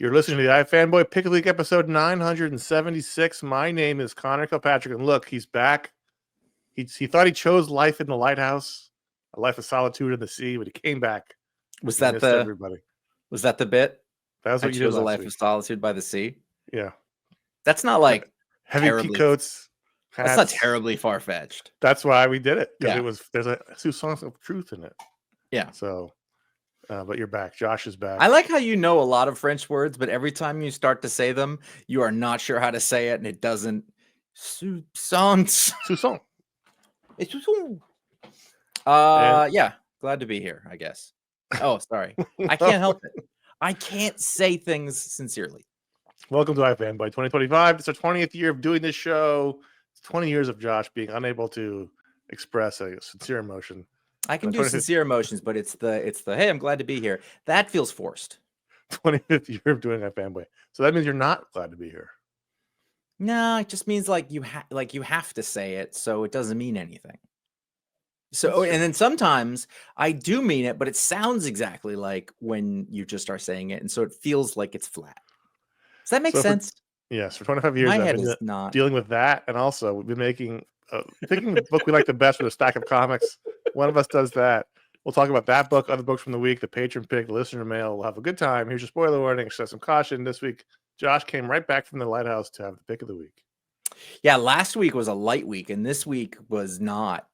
You're listening to the iFanboy Pick a Week episode 976. My name is Conor Kilpatrick, and look, he's back. He thought he chose life in the lighthouse, a life of solitude in the sea, but he came back. Was He that missed the everybody? Was that the bit? That was I what you did chose a last life week. of solitude by the sea. Yeah, That's not like heavy terribly. peacoats. That's not terribly far fetched. That's why we did it, because Yeah. there's a songs of truth in it. Yeah. So, but you're back. Josh is back. I like how you know a lot of French words, but every time you start to say them, you are not sure how to say it, and it doesn't. Sousons. Sousson. It's Sousson. Yeah. Glad to be here, I guess. Oh, sorry. I can't help it. I can't say things sincerely. Welcome to iFanboy 2025. It's our 20th year of doing this show. It's 20 years of Josh being unable to express a sincere emotion. I can do sincere emotions, but it's the hey, I'm glad to be here. That feels forced. 25th year of doing iFanboy. So that means you're not glad to be here. No, it just means like you have to say it, so it doesn't mean anything. So, and then sometimes I do mean it, but it sounds exactly like when you just start saying it, and so it feels like it's flat. Does that make sense? Yes, for 25 years My I've head been is not dealing with that, and also we've been picking the book we like the best with a stack of comics. One of us does that. We'll talk about that book, other books from the week, the patron pick, the listener mail. We'll have a good time. Here's your spoiler warning. Set some caution. This week, Josh came right back from the lighthouse to have the pick of the week. Yeah, last week was a light week, and this week was not.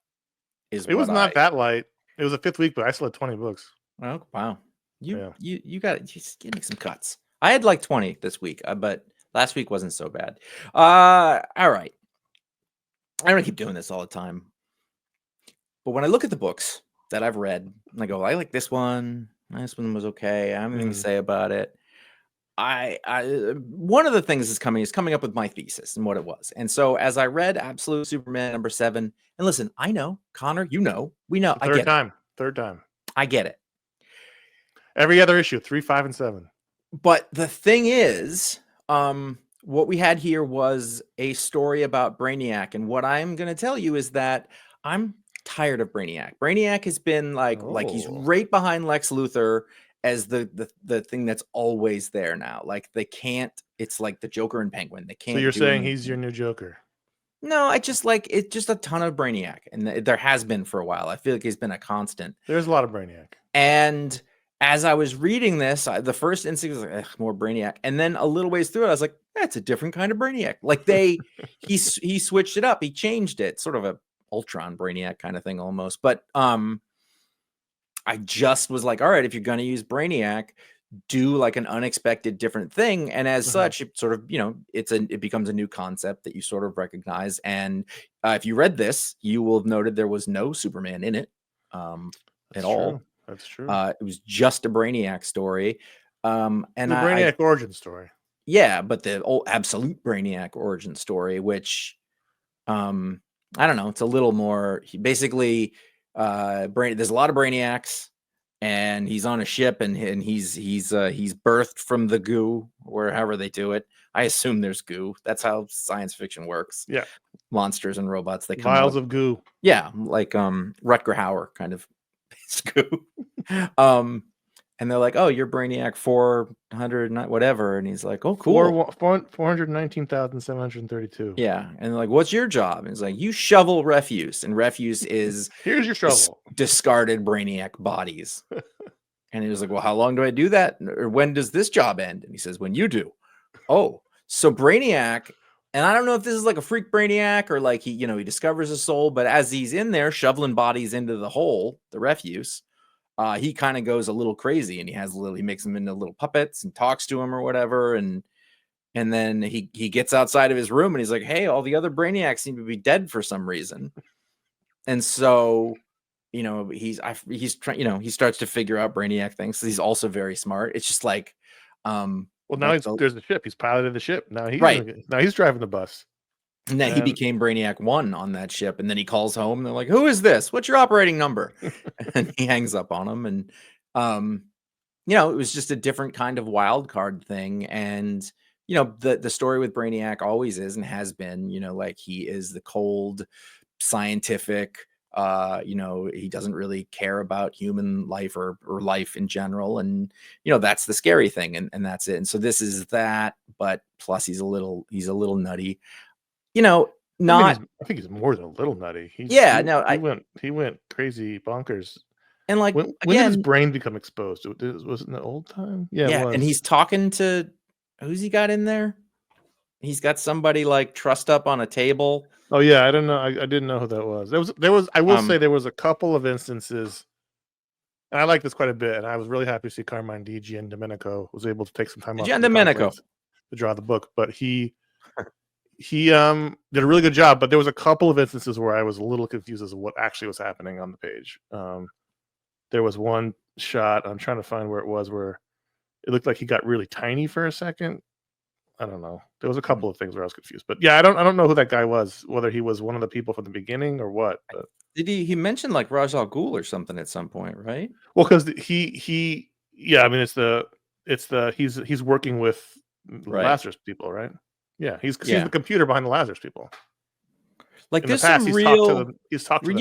It was not that light. It was a fifth week, but I still had 20 books. Oh wow, you got just getting some cuts. I had like 20 this week, but last week wasn't so bad. All right. I don't keep doing this all the time, but when I look at the books that I've read, I go, I like this one. This one was okay. I have anything to say about it. One of the things is coming up with my thesis and what it was. And so as I read Absolute Superman number 7, and listen, I know, Connor, we know, Third time. I get it. Every other issue, 3, 5, and 7. But the thing is, what we had here was a story about Brainiac. And what I'm going to tell you is that I'm tired of Brainiac. Brainiac has been like he's right behind Lex Luthor as the thing that's always there now. Like they can't, it's like the Joker and Penguin. They can't. So you're saying he's your new Joker? No, I just like it's just a ton of Brainiac, and there has been for a while. I feel like he's been a constant. There's a lot of Brainiac. And as I was reading this, the first instinct was like, more Brainiac, and then a little ways through it, I was like, that's a different kind of Brainiac. Like he switched it up, he changed it, sort of a Ultron Brainiac kind of thing almost. But I just was like, all right, if you're going to use Brainiac, do like an unexpected different thing. And as such, it sort of, it becomes a new concept that you sort of recognize. And if you read this, you will have noted there was no Superman in it at all. That's true. It was just a Brainiac story. And the Brainiac origin story. Yeah, but the old absolute Brainiac origin story, which I don't know, it's a little more basically there's a lot of Brainiacs, and he's on a ship, and he's birthed from the goo, or however they do it. I assume there's goo. That's how science fiction works. Yeah, monsters and robots, they come vials out of goo. Yeah, like Rutger Hauer kind of goo. And they're like, oh, you're Brainiac 400 whatever, and he's like, oh, cool. 419,732. Yeah, and they're like, what's your job? And he's like, you shovel refuse, and refuse is here's your shovel. Discarded Brainiac bodies. And he was like, well, how long do I do that? Or when does this job end? And he says, when you do. Oh, so Brainiac, and I don't know if this is like a freak Brainiac or like he discovers a soul, but as he's in there shoveling bodies into the hole, the refuse, he kind of goes a little crazy, and he makes them into little puppets and talks to him or whatever. And then he gets outside of his room, and he's like, hey, all the other Brainiacs seem to be dead for some reason. And so, he starts to figure out Brainiac things. So he's also very smart. It's just like, well, now there's the ship. He's piloted the ship. Now he's driving the bus. And then he became Brainiac 1 on that ship. And then he calls home, and they're like, who is this? What's your operating number? And he hangs up on him. And, it was just a different kind of wild card thing. And, the story with Brainiac always is and has been, like he is the cold, scientific, He doesn't really care about human life or life in general, and that's the scary thing, and that's it. And so this is that, but plus he's a little nutty. Not I think he's more than a little nutty. He went crazy bonkers. And like when did his brain become exposed? Was it in the old time? Yeah, it was. And he's talking to who's he got in there? He's got somebody like trussed up on a table. Oh yeah, I don't know. I didn't know who that was. There was. I will say there was a couple of instances, and I like this quite a bit. And I was really happy to see Carmine Di Giandomenico was able to take some time off to draw the book, but he did a really good job. But there was a couple of instances where I was a little confused as to what actually was happening on the page. There was one shot, I'm trying to find where it was, where it looked like he got really tiny for a second. I don't know. There was a couple of things where I was confused, but yeah, I don't know who that guy was, whether he was one of the people from the beginning or what. But did he mentioned like Ra's al Ghul or something at some point, right? Well, because I mean, he's working with Lazarus people, right? Yeah, he's the computer behind the Lazarus people. Like in there's the past, some real. He's talked to them.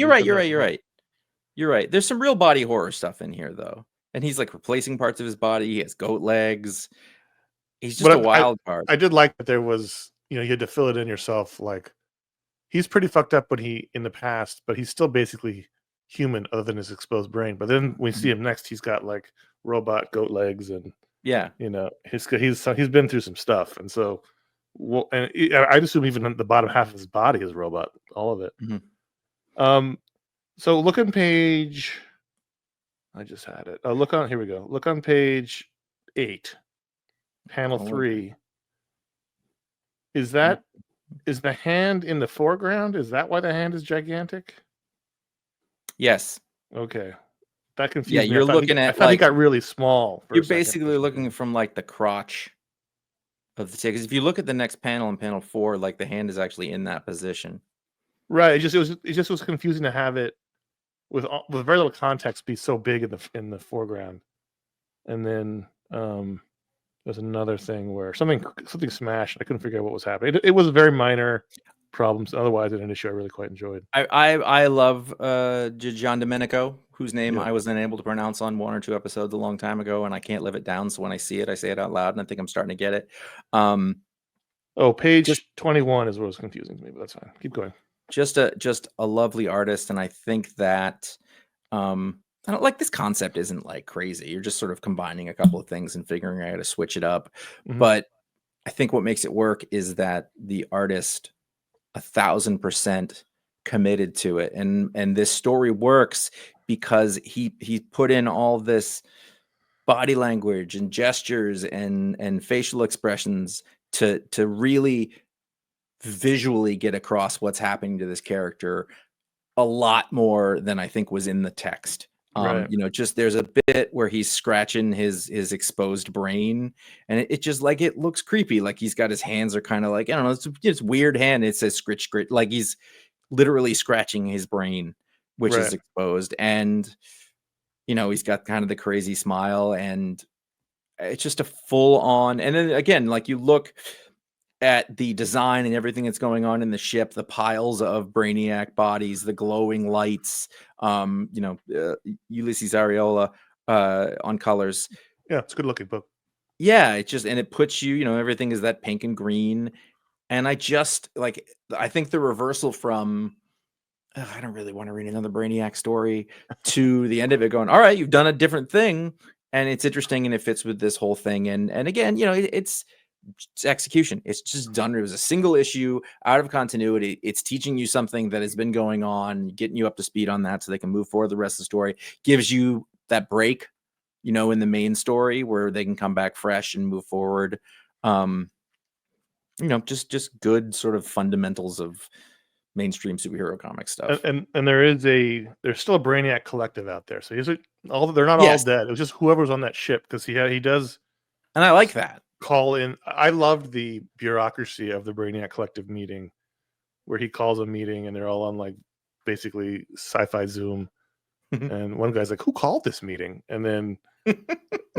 You're right. There's some real body horror stuff in here, though, and he's like replacing parts of his body. He has goat legs. He's just a wild card. I did like that there was, you had to fill it in yourself. Like, he's pretty fucked up in the past, but he's still basically human other than his exposed brain. But then we see him next, he's got like robot goat legs, and he's been through some stuff, and so I'd assume even the bottom half of his body is robot, all of it. Mm-hmm. So look on page. I just had it. Here we go. Look on page 8. Panel 3. Is the hand in the foreground? Is that why the hand is gigantic? Yes. Okay. That confused me. You're looking at. I thought he got really small. You're basically looking from like the crotch of the tick. Because if you look at the next panel in panel 4, like the hand is actually in that position. Right. It just was confusing to have it with very little context be so big in the foreground, and then there's another thing where something smashed. I couldn't figure out what was happening. It was very minor problems. Otherwise, it's an issue I really quite enjoyed. I love Giandomenico, whose name I was unable to pronounce on 1 or 2 episodes a long time ago, and I can't live it down. So when I see it, I say it out loud, and I think I'm starting to get it. Page 21 is what was confusing to me, but that's fine. Keep going. Just a lovely artist, and I think that I don't like this concept isn't like crazy. You're just sort of combining a couple of things and figuring out how to switch it up. Mm-hmm. But I think what makes it work is that the artist 1,000% committed to it, and this story works because he put in all this body language and gestures and facial expressions to really visually get across what's happening to this character a lot more than I think was in the text. Right. Just there's a bit where he's scratching his exposed brain, and it just like it looks creepy. Like he's got his hands are kind of like, I don't know, it's weird hand. It says scritch, like he's literally scratching his brain, which is exposed. And, he's got kind of the crazy smile, and it's just a full on. And then again, like you look at the design and everything that's going on in the ship, the piles of Brainiac bodies, the glowing lights, Ulysses Areola on colors. Yeah, it's a good looking book. Yeah, it puts you, everything is that pink and green. And I think the reversal from, I don't really want to read another Brainiac story to the end of it going, all right, you've done a different thing. And it's interesting and it fits with this whole thing. And again, it's execution. It's just done. It was a single issue out of continuity. It's teaching you something that has been going on, getting you up to speed on that so they can move forward the rest of the story. Gives you that break, in the main story where they can come back fresh and move forward. Just good sort of fundamentals of mainstream superhero comic stuff. And there's still a Brainiac collective out there. So they're not all dead. It was just whoever's on that ship, because he does. And I like that. Call in. I loved the bureaucracy of the Brainiac collective meeting, where he calls a meeting and they're all on like basically sci-fi Zoom, and one guy's like, "Who called this meeting?" And then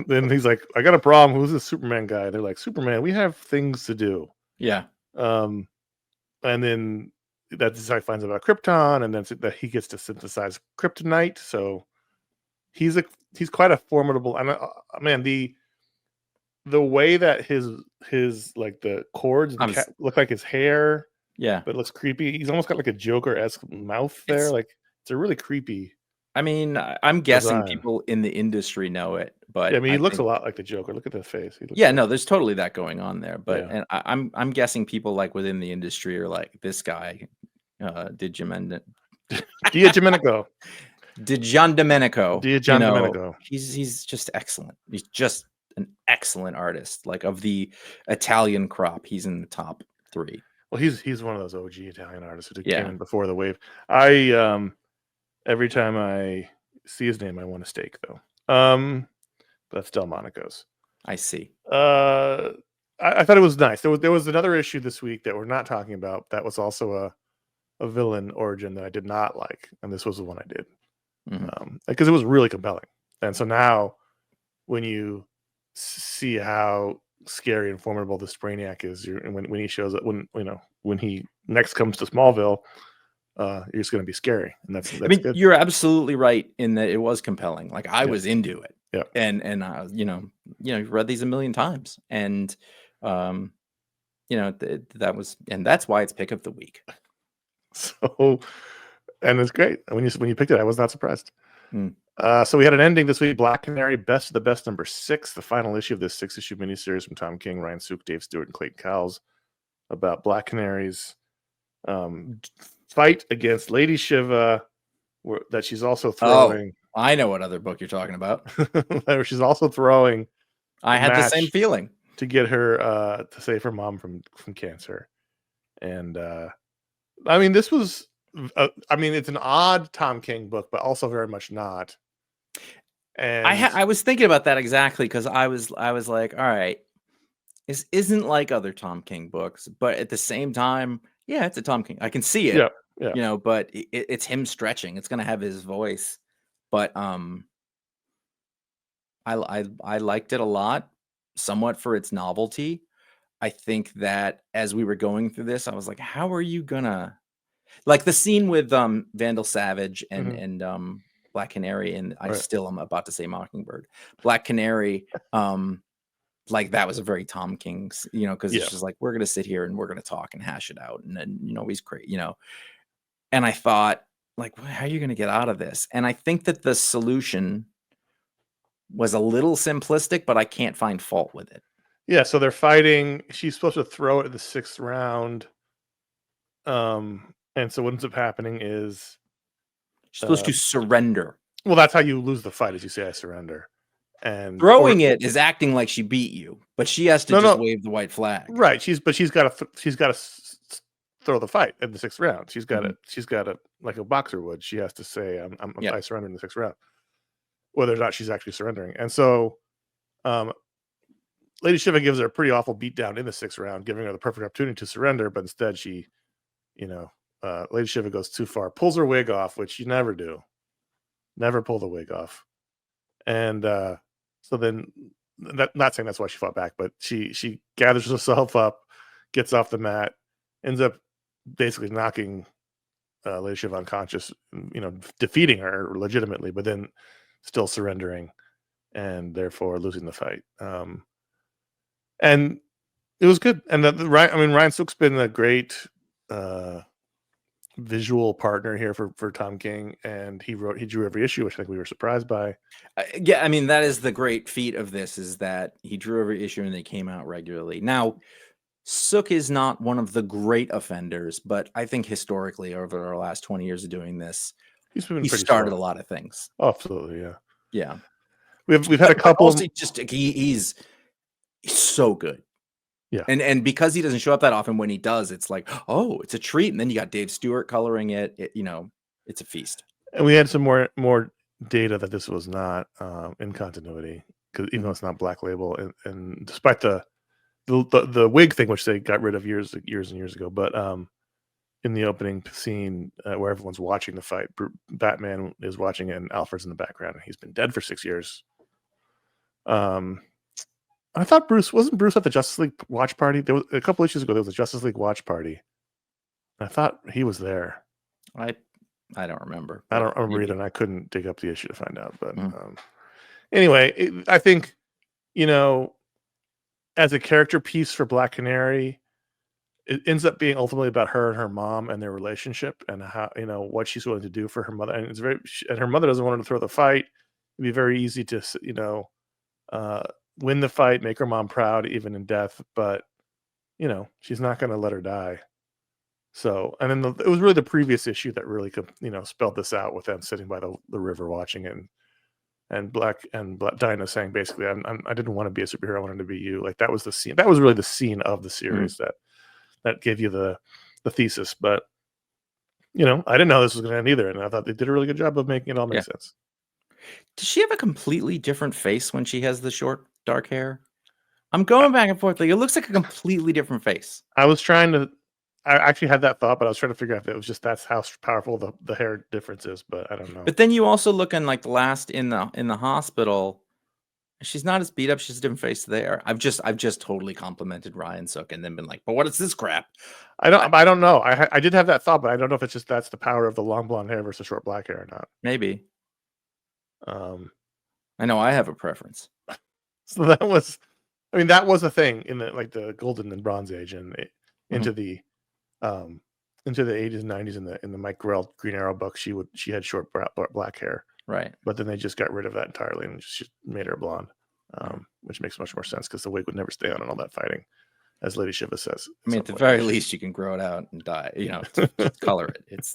he's like, "I got a problem. Who's this Superman guy?" They're like, "Superman, we have things to do." Yeah. And then that's how he finds out about Krypton, and then that he gets to synthesize kryptonite. So he's quite a formidable. And man, the way that his like the cords look like his hair, yeah, but it looks creepy. He's almost got like a Joker-esque mouth there. Like it's a really creepy. I mean, I'm guessing design. people in the industry know it, but yeah, I mean, he looks a lot like the Joker. Look at the face. Yeah, no, there's totally that going on there. But Yeah. and I'm guessing people like within the industry are like, this guy, Digidomenico. Domenico. He's just excellent. He's just an excellent artist. Like of the Italian crop, he's in the top 3. Well, he's one of those OG Italian artists who came in before the wave. I every time I see his name, I want a steak though. That's Delmonico's. I see. I thought it was nice. There was another issue this week that we're not talking about that was also a villain origin that I did not like, and this was the one I did. Because it was really compelling. And so now when you see how scary and formidable this Brainiac is, and when he shows up, when he next comes to Smallville, you're just going to be scary. And that's I mean, good. You're absolutely right in that it was compelling. Like I was into it. Yeah. And you've read these a million times, and that was, and that's why it's pick of the week. So, and it's great. When you picked it, I was not surprised. So we had an ending this week. Black Canary, Best of the Best, number 6, the final issue of this 6-issue miniseries from Tom King, Ryan Sook, Dave Stewart, and Clayton Cowles about Black Canary's fight against Lady Shiva, that she's also throwing. Oh, I know what other book you're talking about. She's also throwing. I had the same feeling to get her to save her mom from cancer, and I mean, this was. I mean, it's an odd Tom King book, but also very much not. And I was thinking about that exactly, because I was like, all right, this isn't like other Tom King books, but at the same time, yeah, it's a Tom King. I can see it, but it's him stretching. It's gonna have his voice, but I liked it a lot, somewhat for its novelty. I think that as we were going through this, I was like, how are you gonna, like the scene with Vandal Savage and Black Canary, and I still am about to say Mockingbird. Black Canary, like that was a very Tom King's, because it's just like, we're gonna sit here and we're gonna talk and hash it out, and then he's great, and I thought, like, how are you gonna get out of this? And I think that the solution was a little simplistic, but I can't find fault with it. Yeah, so they're fighting. She's supposed to throw it in the 6th round. And so what ends up happening is she's supposed to surrender. Well, that's how you lose the fight, as you say, I surrender. And throwing it is acting like she beat you, but she has to wave the white flag. Right. She's got to throw the fight in the 6th round. She's got to like a boxer would. She has to say, I surrender in the 6th round, whether or not she's actually surrendering. And so, Lady Shiva gives her a pretty awful beatdown in the 6th round, giving her the perfect opportunity to surrender. But instead, she, Lady Shiva goes too far, pulls her wig off, which you never do. Never pull the wig off. And so then, not saying that's why she fought back, but she gathers herself up, gets off the mat, ends up basically knocking Lady Shiva unconscious, defeating her legitimately, but then still surrendering and therefore losing the fight. And it was good. And Ryan Sook's been a great visual partner here for Tom King, and he drew every issue, which I think we were surprised by. Yeah, I mean, that is the great feat of this, is that he drew every issue and they came out regularly. Now, Sook is not one of the great offenders, but I think historically over our last 20 years of doing this, he started a lot of things. Oh, absolutely, yeah. Yeah. We've had a couple. He's so good. Yeah. And because he doesn't show up that often, when he does, it's like, oh, it's a treat. And then you got Dave Stewart coloring it. It's a feast. And we had some more data that this was not in continuity, because even though it's not Black Label, and despite the wig thing, which they got rid of years and years ago, but in the opening scene where everyone's watching the fight, Batman is watching it and Alfred's in the background, and he's been dead for 6 years. I thought wasn't Bruce at the Justice League watch party? There was a couple issues ago. There was a Justice League watch party, I thought he was there. I don't remember. I don't but remember maybe. either, and I couldn't dig up the issue to find out. But Mm. anyway, I think, you know, as a character piece for Black Canary, it ends up being ultimately about her and her mom and their relationship and how, you know, what she's willing to do for her mother. And it's very, and her mother doesn't want her to throw the fight. It'd be very easy to, you know, uh, win the fight, make her mom proud, even in death. But, you know, she's not going to let her die. So, and then it was really the previous issue that really, you know, spelled this out with them sitting by the river watching it. And Black Dinah saying basically, I didn't want to be a superhero. I wanted to be you. Like that was the scene. That was really the scene of the series that gave you the thesis. But, you know, I didn't know this was going to end either. And I thought they did a really good job of making it all make sense. Does she have a completely different face when she has the short, dark hair? I'm going back and forth. Like it looks like a completely different face. I actually had that thought, but I was trying to figure out if it was just that's how powerful the hair difference is, but I don't know. But then you also look in like the last in the hospital. She's not as beat up. She's a different face there. I've just totally complimented Ryan Sook and then been like, but what is this crap? I don't know. I did have that thought, but I don't know if it's just that's the power of the long blonde hair versus short black hair or not. Maybe. I know I have a preference. So that was a thing in the golden and bronze age and into the 80s and 90s in the Mike Grell Green Arrow book. She had short black hair. Right. But then they just got rid of that entirely and just made her blonde, which makes much more sense because the wig would never stay on and all that fighting, as Lady Shiva says. I mean, at the very least, you can grow it out and dye. You know, just color it.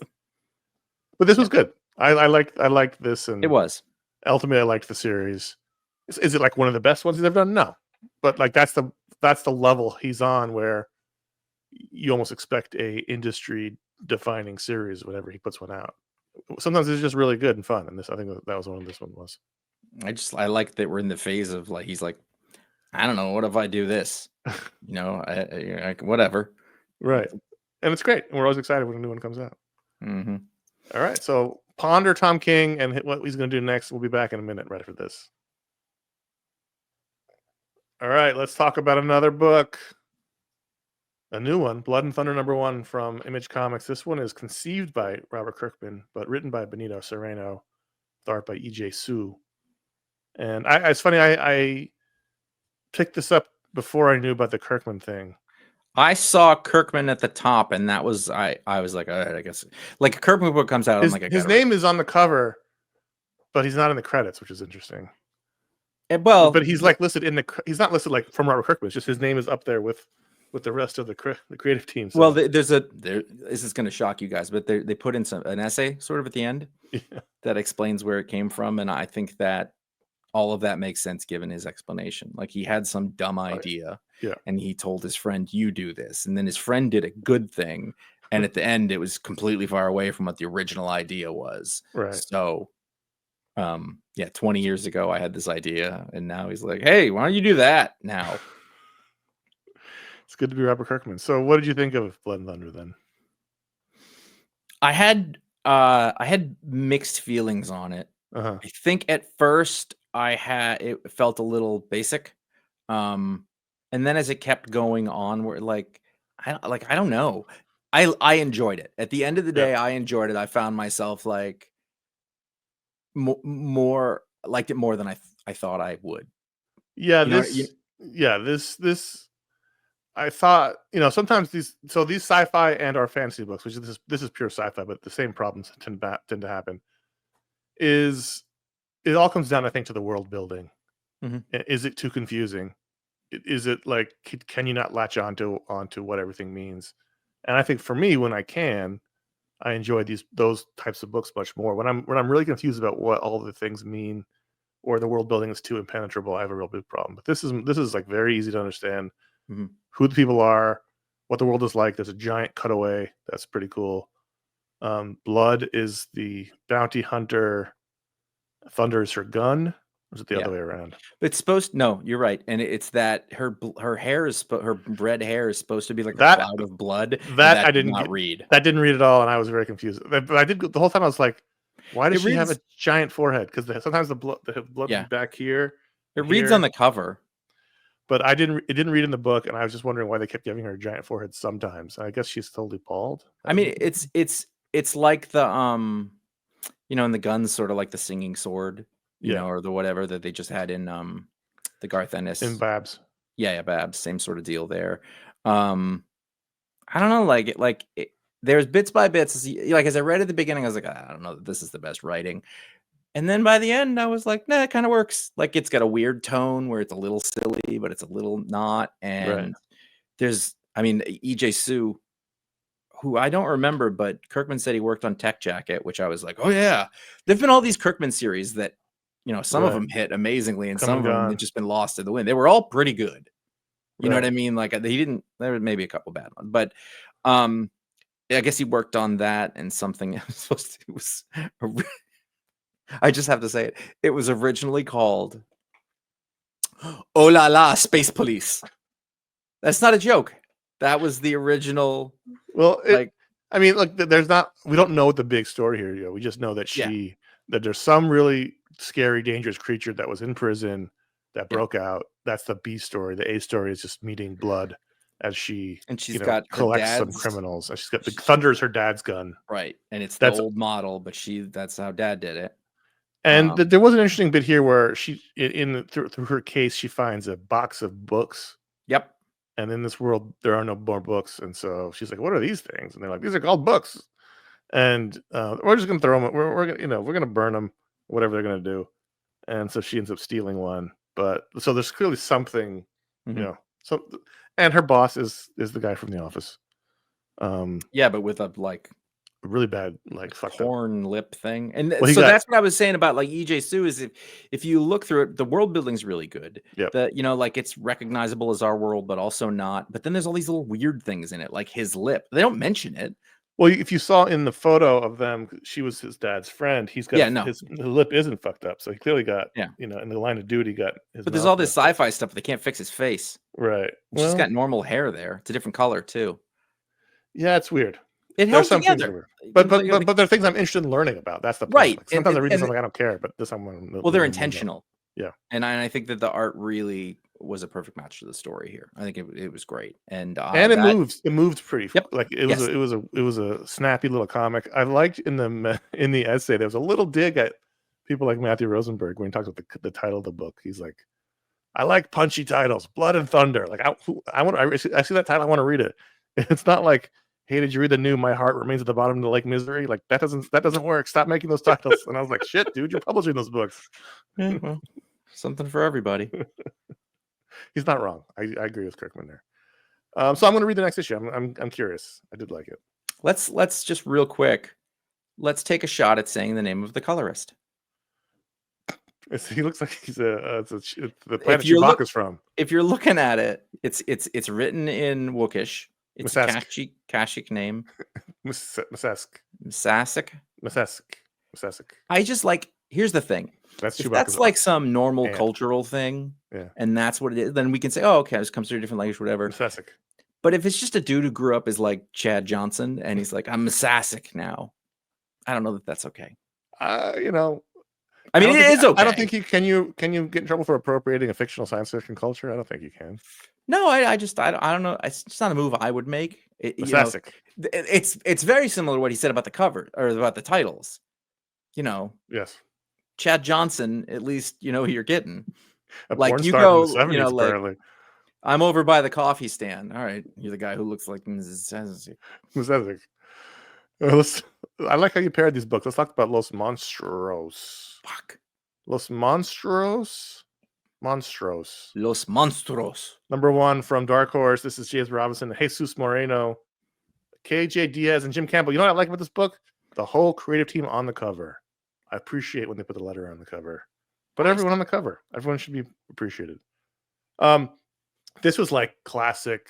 But this was good. I liked this, and it was. Ultimately, I liked the series. Is it like one of the best ones he's ever done? No, but like that's the level he's on where you almost expect a industry defining series whenever he puts one out. Sometimes it's just really good and fun, and I think that was one of this one was. I like that we're in the phase of like he's like, I don't know, what if I do this? You know, I whatever. Right, and it's great, and we're always excited when a new one comes out. Mm-hmm. All right, so ponder Tom King and what he's going to do next. We'll be back in a minute right after this. All right, let's talk about another book. A new one, Blood and Thunder #1 from Image Comics. This one is conceived by Robert Kirkman, but written by Benito Sereno, with art by E.J. Su. And it's funny, I picked this up before I knew about the Kirkman thing. I saw Kirkman at the top, and that was I was like, all right, I guess like a Kirkman book comes out. I'm like, his name is on the cover, but he's not in the credits, which is interesting. Well, but he's like listed he's not listed like from Robert Kirkman. It's just his name is up there with the rest of the creative team. So. Well, this is going to shock you guys, but they put in an essay sort of at the end that explains where it came from, and I think that all of that makes sense given his explanation. Like he had some dumb idea, and he told his friend, "You do this," and then his friend did a good thing, and at the end, it was completely far away from what the original idea was. Right. So, 20 years ago, I had this idea, and now he's like, "Hey, why don't you do that now?" It's good to be Robert Kirkman. So what did you think of Blood and Thunder then? I had mixed feelings on it. I think at first it felt a little basic. And then as it kept going on, where I don't know. I enjoyed it. At the end of the day, I enjoyed it. I found myself like more liked it more than I thought I would. Yeah, this I thought, sometimes these sci-fi and or fantasy books, which this is pure sci-fi, but the same problems tend to happen. It all comes down, I think, to the world building. Mm-hmm. Is it too confusing? Is it like, can you not latch onto what everything means? And I think for me, when I enjoy those types of books much more. When I'm really confused about what all the things mean, or the world building is too impenetrable, I have a real big problem. But this is like very easy to understand. Mm-hmm. Who the people are, what the world is like. There's a giant cutaway that's pretty cool. Blood is the bounty hunter. Thunder is her gun. Or is it the other way around? It's no, you're right, and it's that her hair is her red hair is supposed to be like a cloud of blood. That I didn't read. That didn't read at all, and I was very confused. But I did the whole time. I was like, why does she have a giant forehead? Because sometimes the blood is back here. It reads on the cover. but it didn't read in the book, and I was just wondering why they kept giving her a giant forehead sometimes. I guess she's totally bald. I mean, it's like the in the guns, sort of like the singing sword, or the whatever that they just had in the Garth Ennis in Babs. Yeah, Babs, same sort of deal there. I don't know, there's bits by bits. As I read at the beginning, I was like, I don't know that this is the best writing. And then by the end, I was like, nah, it kind of works. Like, it's got a weird tone where it's a little silly, but it's a little not. And there's, E.J. Sue, who I don't remember, but Kirkman said he worked on Tech Jacket, which I was like, oh yeah. There've been all these Kirkman series that, some of them hit amazingly, and some of them have just been lost in the wind. They were all pretty good. You know what I mean? Like, there were maybe a couple bad ones, but I guess he worked on that and something else. I just have to say it. It was originally called Oh La La Space Police. That's not a joke. That was the original. Well, we don't know the big story here. We just know that that there's some really scary, dangerous creature that was in prison that broke out. That's the B story. The A story is just meeting blood as she's got collects some criminals. And she's got the Thunder is her dad's gun. Right. And it's the old model, but that's how Dad did it. And there was an interesting bit here where she, through her case, she finds a box of books. Yep. And in this world, there are no more books. And so she's like, what are these things? And they're like, these are called books. And we're just going to throw them. We're going to burn them, whatever they're going to do. And so she ends up stealing one. But so there's clearly something, and her boss is the guy from The Office. But with a really bad horn lip thing. And that's what I was saying about E.J. Sue is if you look through it, the world building's really good. Yep. It's recognizable as our world, but also not. But then there's all these little weird things in it, like his lip. They don't mention it. Well, if you saw in the photo of them, she was his dad's friend. He's got his lip isn't fucked up, so he clearly got in the line of duty got his. But there's all this sci-fi stuff, but they can't fix his face. Right. She's got normal hair there. It's a different color too. Yeah, it's weird. It helps together. But there are things I'm interested in learning about. That's the point. Right. Sometimes I read something I don't care, but this I'm. Well, they're intentional. Yeah. And I think that the art really was a perfect match to the story here. I think it was great, and it moved pretty. Yep. It was a snappy little comic. I liked in the essay there was a little dig at people like Matthew Rosenberg when he talks about the title of the book. He's like, I like punchy titles, Blood and Thunder. Like I see that title, I want to read it. It's not like, hey, did you read the new My Heart Remains at the Bottom of the Lake Misery? Like that doesn't work. Stop making those titles. And I was like, shit, dude, you're publishing those books. Yeah, well, something for everybody. He's not wrong. I agree with Kirkman there. So I'm going to read the next issue. I'm curious. I did like it. Let's just real quick. Let's take a shot at saying the name of the colorist. He looks like he's the planet Chewbacca's from. If you're looking at it, it's written in Wookish. It's a Kashyyyk name. Masasic. I just here's the thing. That's like some normal cultural thing, and that's what it is. Then we can say, oh, okay, this comes through a different language, whatever. Masasic. But if it's just a dude who grew up as like Chad Johnson, and he's like, I'm Masasic now, I don't know that that's okay. It is okay. I don't think can you get in trouble for appropriating a fictional science fiction culture? I don't think you can. No, I don't know. It's just not a move I would make. It's very similar to what he said about the cover or about the titles. Yes. Chad Johnson, at least you know who you're getting. You go, apparently. I'm over by the coffee stand. All right, you're the guy who looks like Masasic. I like how you paired these books. Let's talk about Los Monstruos. Fuck. Los Monstruos. Los Monstruos. Number 1 from Dark Horse. This is James Robinson, Jesus Moreno, KJ Diaz, and Jim Campbell. You know what I like about this book? The whole creative team on the cover. I appreciate when they put the letter on the cover. But everyone on the cover. Everyone should be appreciated. This was like classic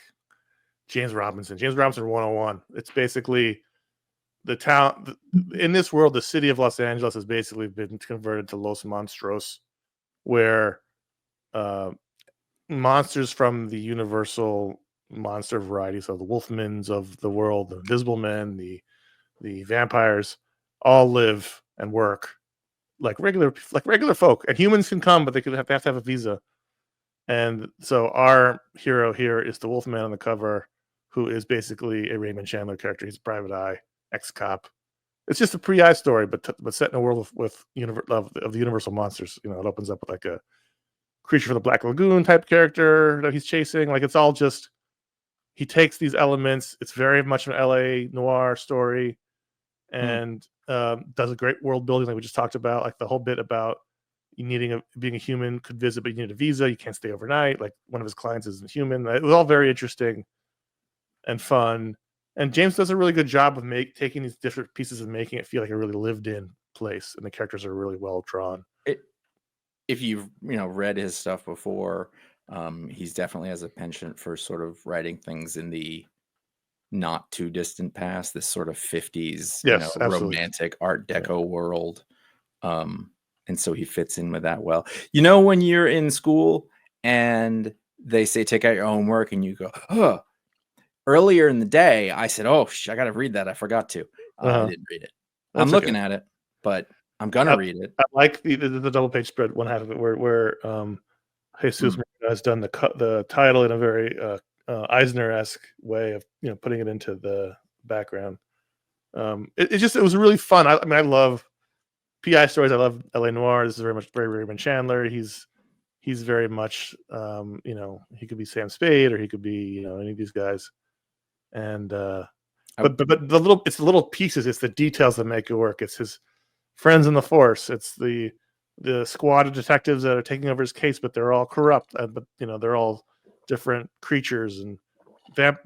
James Robinson. James Robinson 101. It's basically the town in this world. The city of Los Angeles has basically been converted to Los Monstruos, where monsters from the universal monster variety, so the Wolfmans of the world, the Invisible Men, the vampires, all live and work like regular folk. And humans can come, but they have to have a visa. And so our hero here is the Wolfman on the cover, who is basically a Raymond Chandler character. He's a private eye, ex-cop. It's just a pre-eye story, but set in a world with of the universal monsters. You know, it opens up with like a creature from the Black Lagoon type character that he's chasing. Like it's all just, he takes these elements. It's very much an LA noir story, and does a great world building like we just talked about. Like the whole bit about you being a human could visit, but you need a visa. You can't stay overnight. Like one of his clients isn't human. It was all very interesting and fun. And James does a really good job of taking these different pieces and making it feel like a really lived-in place, and the characters are really well drawn. If you've read his stuff before, he's definitely has a penchant for sort of writing things in the not too distant past, this sort of 50s, romantic Art Deco world. And so he fits in with that well. When you're in school and they say, take out your homework, and you go, oh, earlier in the day, I said, oh, I got to read that. I forgot to. I didn't read it. I'm looking at it, but I'm going to read it. I like the double page spread, one half of it, where Jesus has done the title in a very Eisner-esque way of putting it into the background. It was really fun. I mean, I love PI stories. I love LA Noir. This is very much Raymond Chandler. He's very much he could be Sam Spade, or he could be any of these guys. And but it's the little pieces, it's the details that make it work. It's his friends in the force. It's the squad of detectives that are taking over his case, but they're all corrupt. But they're all different creatures, and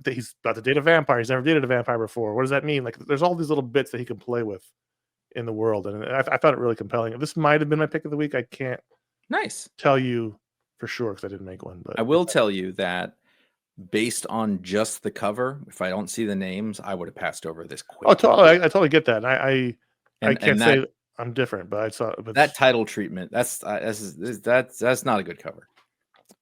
he's about to date a vampire. He's never dated a vampire before. What does that mean? Like, there's all these little bits that he can play with in the world, and I found it really compelling. This might have been my pick of the week. I can't tell you for sure because I didn't make one. But I will tell you that based on just the cover, if I don't see the names, I would have passed over this quick. Oh, totally. I totally get that. I can't say I'm different, but I saw that title treatment. That's not a good cover.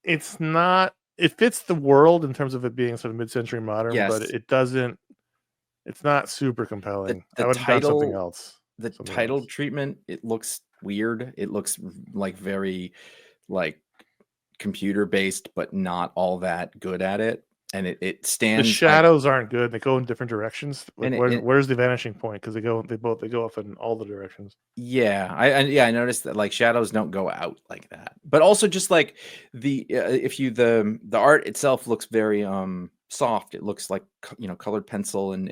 It's not. It fits the world in terms of it being sort of mid-century modern, but it doesn't. It's not super compelling. I would have done something else. The title treatment, it looks weird. It looks like very computer based, but not all that good at it. And it stands. The shadows aren't good. They go in different directions. Like, where's the vanishing point? Because they go off in all the directions. Yeah, I noticed that shadows don't go out like that. But also just like the art itself looks very soft. It looks like colored pencil and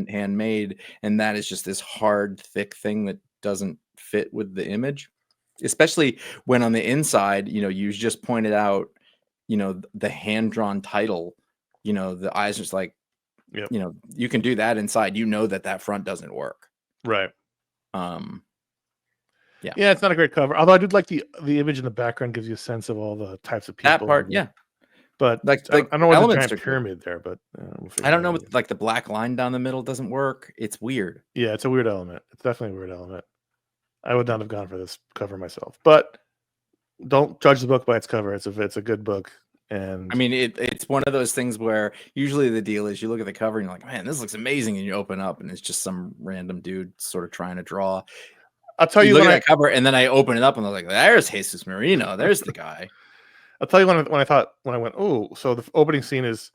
handmade, and that is just this hard, thick thing that doesn't fit with the image. Especially when on the inside, you just pointed out, the hand-drawn title, the eyes just like, you can do that inside, that front doesn't work. Right. Yeah, it's not a great cover. Although I did like the image in the background gives you a sense of all the types of people. That part, yeah. But I don't know what the giant pyramid there, but I don't know what, the black line down the middle doesn't work. It's weird. Yeah, it's a weird element. It's definitely a weird element. I would not have gone for this cover myself, but don't judge the book by its cover. It's a good book, and I mean it's one of those things where usually the deal is you look at the cover and you're like, man, this looks amazing, and you open up and it's just some random dude sort of trying to draw. I'll tell you look at that cover, and then I open it up and I was like, there's Jesus Marino, there's the guy. I'll tell you when I went, oh, so the opening scene is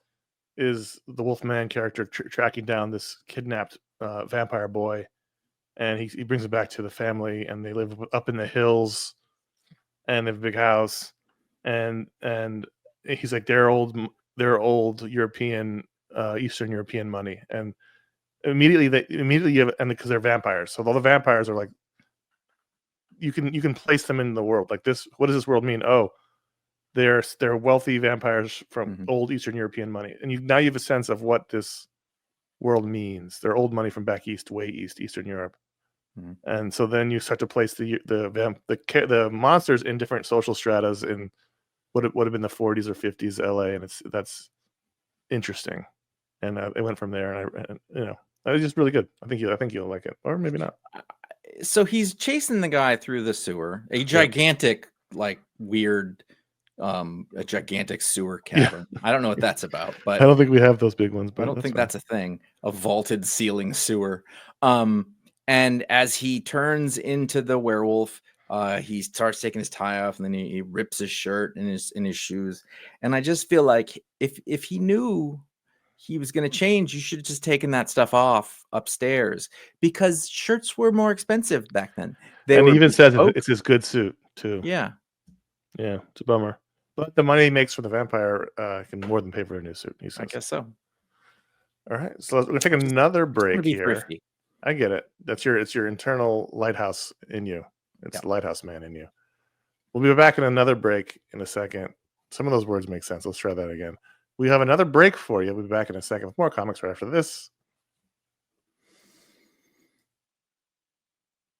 the Wolfman character tracking down this kidnapped vampire boy. And he brings it back to the family, and they live up in the hills, and they have a big house, and he's like, they're old European, Eastern European money, and immediately you have, and because they're vampires, so all the vampires are like, you can place them in the world like this. What does this world mean? Oh, they're wealthy vampires from old Eastern European money, and now you have a sense of what this world means. They're old money from back east, way east, Eastern Europe. And so then you start to place the monsters in different social stratas in what would have been the 40s or 50s LA, and that's interesting. And it went from there, and it was just really good. I think you'll like it, or maybe not. So he's chasing the guy through the sewer, a gigantic weird a gigantic sewer cavern. I don't know what that's about, but I don't think we have those big ones. But I don't think that's a thing. A vaulted ceiling sewer. And as he turns into the werewolf, He starts taking his tie off, and then he rips his shirt and his shoes. And I just feel like if he knew he was going to change, you should have just taken that stuff off upstairs, because shirts were more expensive back then. And he even says bespoke. it's his good suit too. Yeah. Yeah, it's a bummer. But the money he makes from the vampire can more than pay for a new suit. I guess so. All right, so we're gonna take another break here. Thrifty. I get it. It's your internal lighthouse in you. It's Yeah. the lighthouse man in you. We'll be back in another break in a second. Some of those words make sense. Let's try that again. We have another break for you. We'll be back in a second with more comics right after this.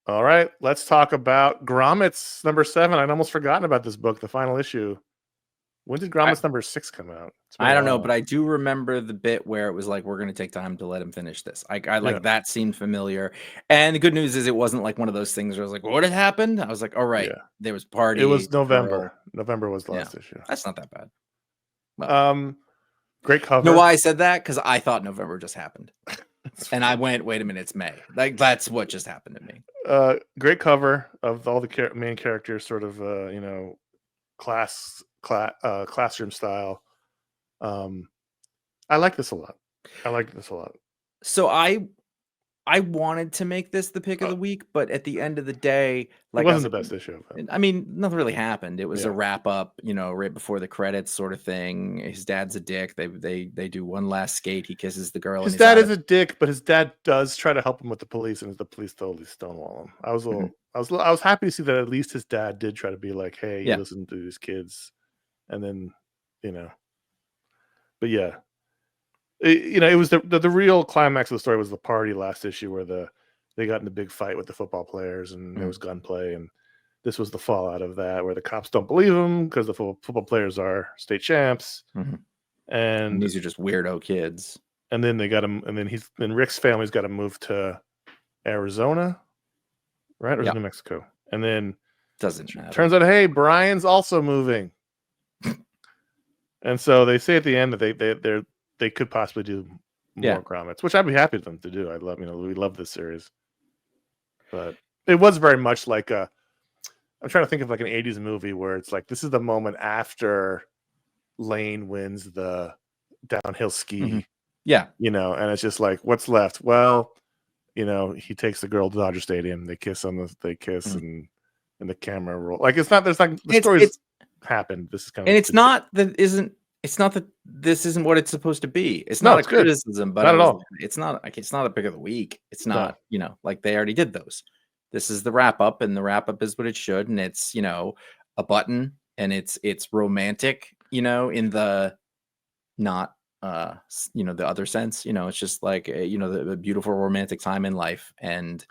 All right, let's talk about Grommets number 7. I'd almost forgotten about this book, the final issue. When did Grommets number 6 come out? I don't know, but I do remember the bit where it was like, we're going to take time to let him finish this. I like that seemed familiar. And the good news is it wasn't like one of those things where I was like, what had happened? I was like, all right, there was party. It was November. Girl. November was the last issue. That's not that bad. Well, great cover. You know why I said that? Because I thought November just happened. And I went, wait a minute, it's May. Like, that's what just happened to me. Great cover of all the main characters, sort of, classroom style. I like this a lot. So I wanted to make this the pick of the week, but at the end of the day, like, it wasn't the best issue of it. I mean, nothing really happened. It was a wrap up, right before the credits sort of thing. His dad's a dick. They do one last skate. He kisses the girl. His dad is a dick, but his dad does try to help him with the police, and the police totally stonewall him. I was happy to see that at least his dad did try to be like, hey, you listen to these kids, and then, but yeah. It was the real climax of the story was the party last issue where they got in the big fight with the football players, and there was gunplay, and this was the fallout of that, where the cops don't believe them because the football players are state champs, and these are just weirdo kids. And then they got him, and then Rick's family's got to move to Arizona, right, or New Mexico, and then doesn't matter. Turns out, hey, Brian's also moving, and so they say at the end that they could possibly do more Grommets, which I'd be happy for them to do. We love this series, but it was very much like I'm trying to think of like an 80s movie where it's like, this is the moment after Lane wins the downhill ski, and it's just like, what's left? Well, he takes the girl to Dodger Stadium, they kiss and the camera roll. Like, it's not, there's like, the story's happened. This is kind of, and it's not that this isn't what it's supposed to be. It's not a criticism, but not at all. It's not a pick of the week. It's not, like they already did those. This is the wrap up, and the wrap up is what it should. And it's, a button, and it's romantic, in the not, the other sense, it's just like, the beautiful romantic time in life, and,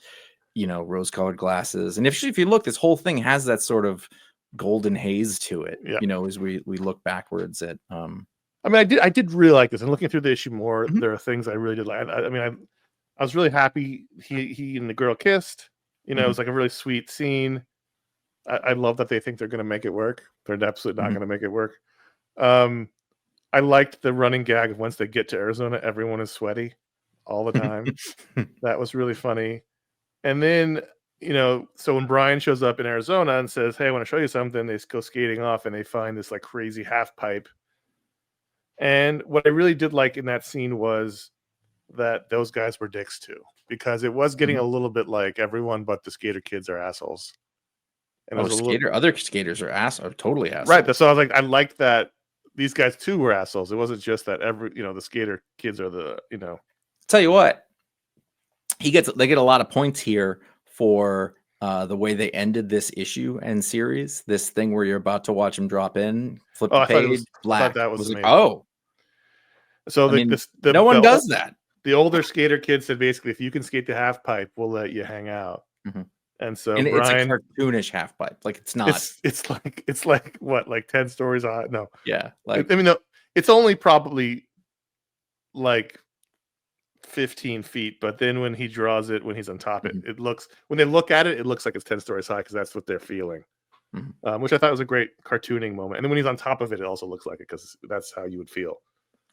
rose colored glasses. And if you look, this whole thing has that sort of golden haze to it, as we look backwards at I did really like this, and looking through the issue more, there are things I really did like. I was really happy he and the girl kissed. It was like a really sweet scene. I love that they think they're going to make it work. They're absolutely not going to make it work. I liked the running gag of once they get to Arizona, everyone is sweaty all the time. That was really funny. And then, so when Brian shows up in Arizona and says, hey, I want to show you something, they go skating off and they find this like crazy half pipe. And what I really did like in that scene was that those guys were dicks too, because it was getting a little bit like everyone but the skater kids are assholes. And other skaters are totally assholes. Right. So I was like, I liked that these guys too were assholes. It wasn't just that the skater kids are the, Tell you what, they get a lot of points here for the way they ended this issue and series. This thing where you're about to watch him drop in, flip the page, black. I thought that was like, oh. So no one does that. The older skater kid said basically, if you can skate the half pipe, we'll let you hang out. And so Brian, it's a cartoonish half pipe. Like, it's not. It's like what, like 10 stories high? No. Yeah. It's only probably like 15 feet, but then when he draws it, when he's on top, it looks, when they look at it, it looks like it's 10 stories high, because that's what they're feeling. Which I thought was a great cartooning moment. And then when he's on top of it, it also looks like it, because that's how you would feel.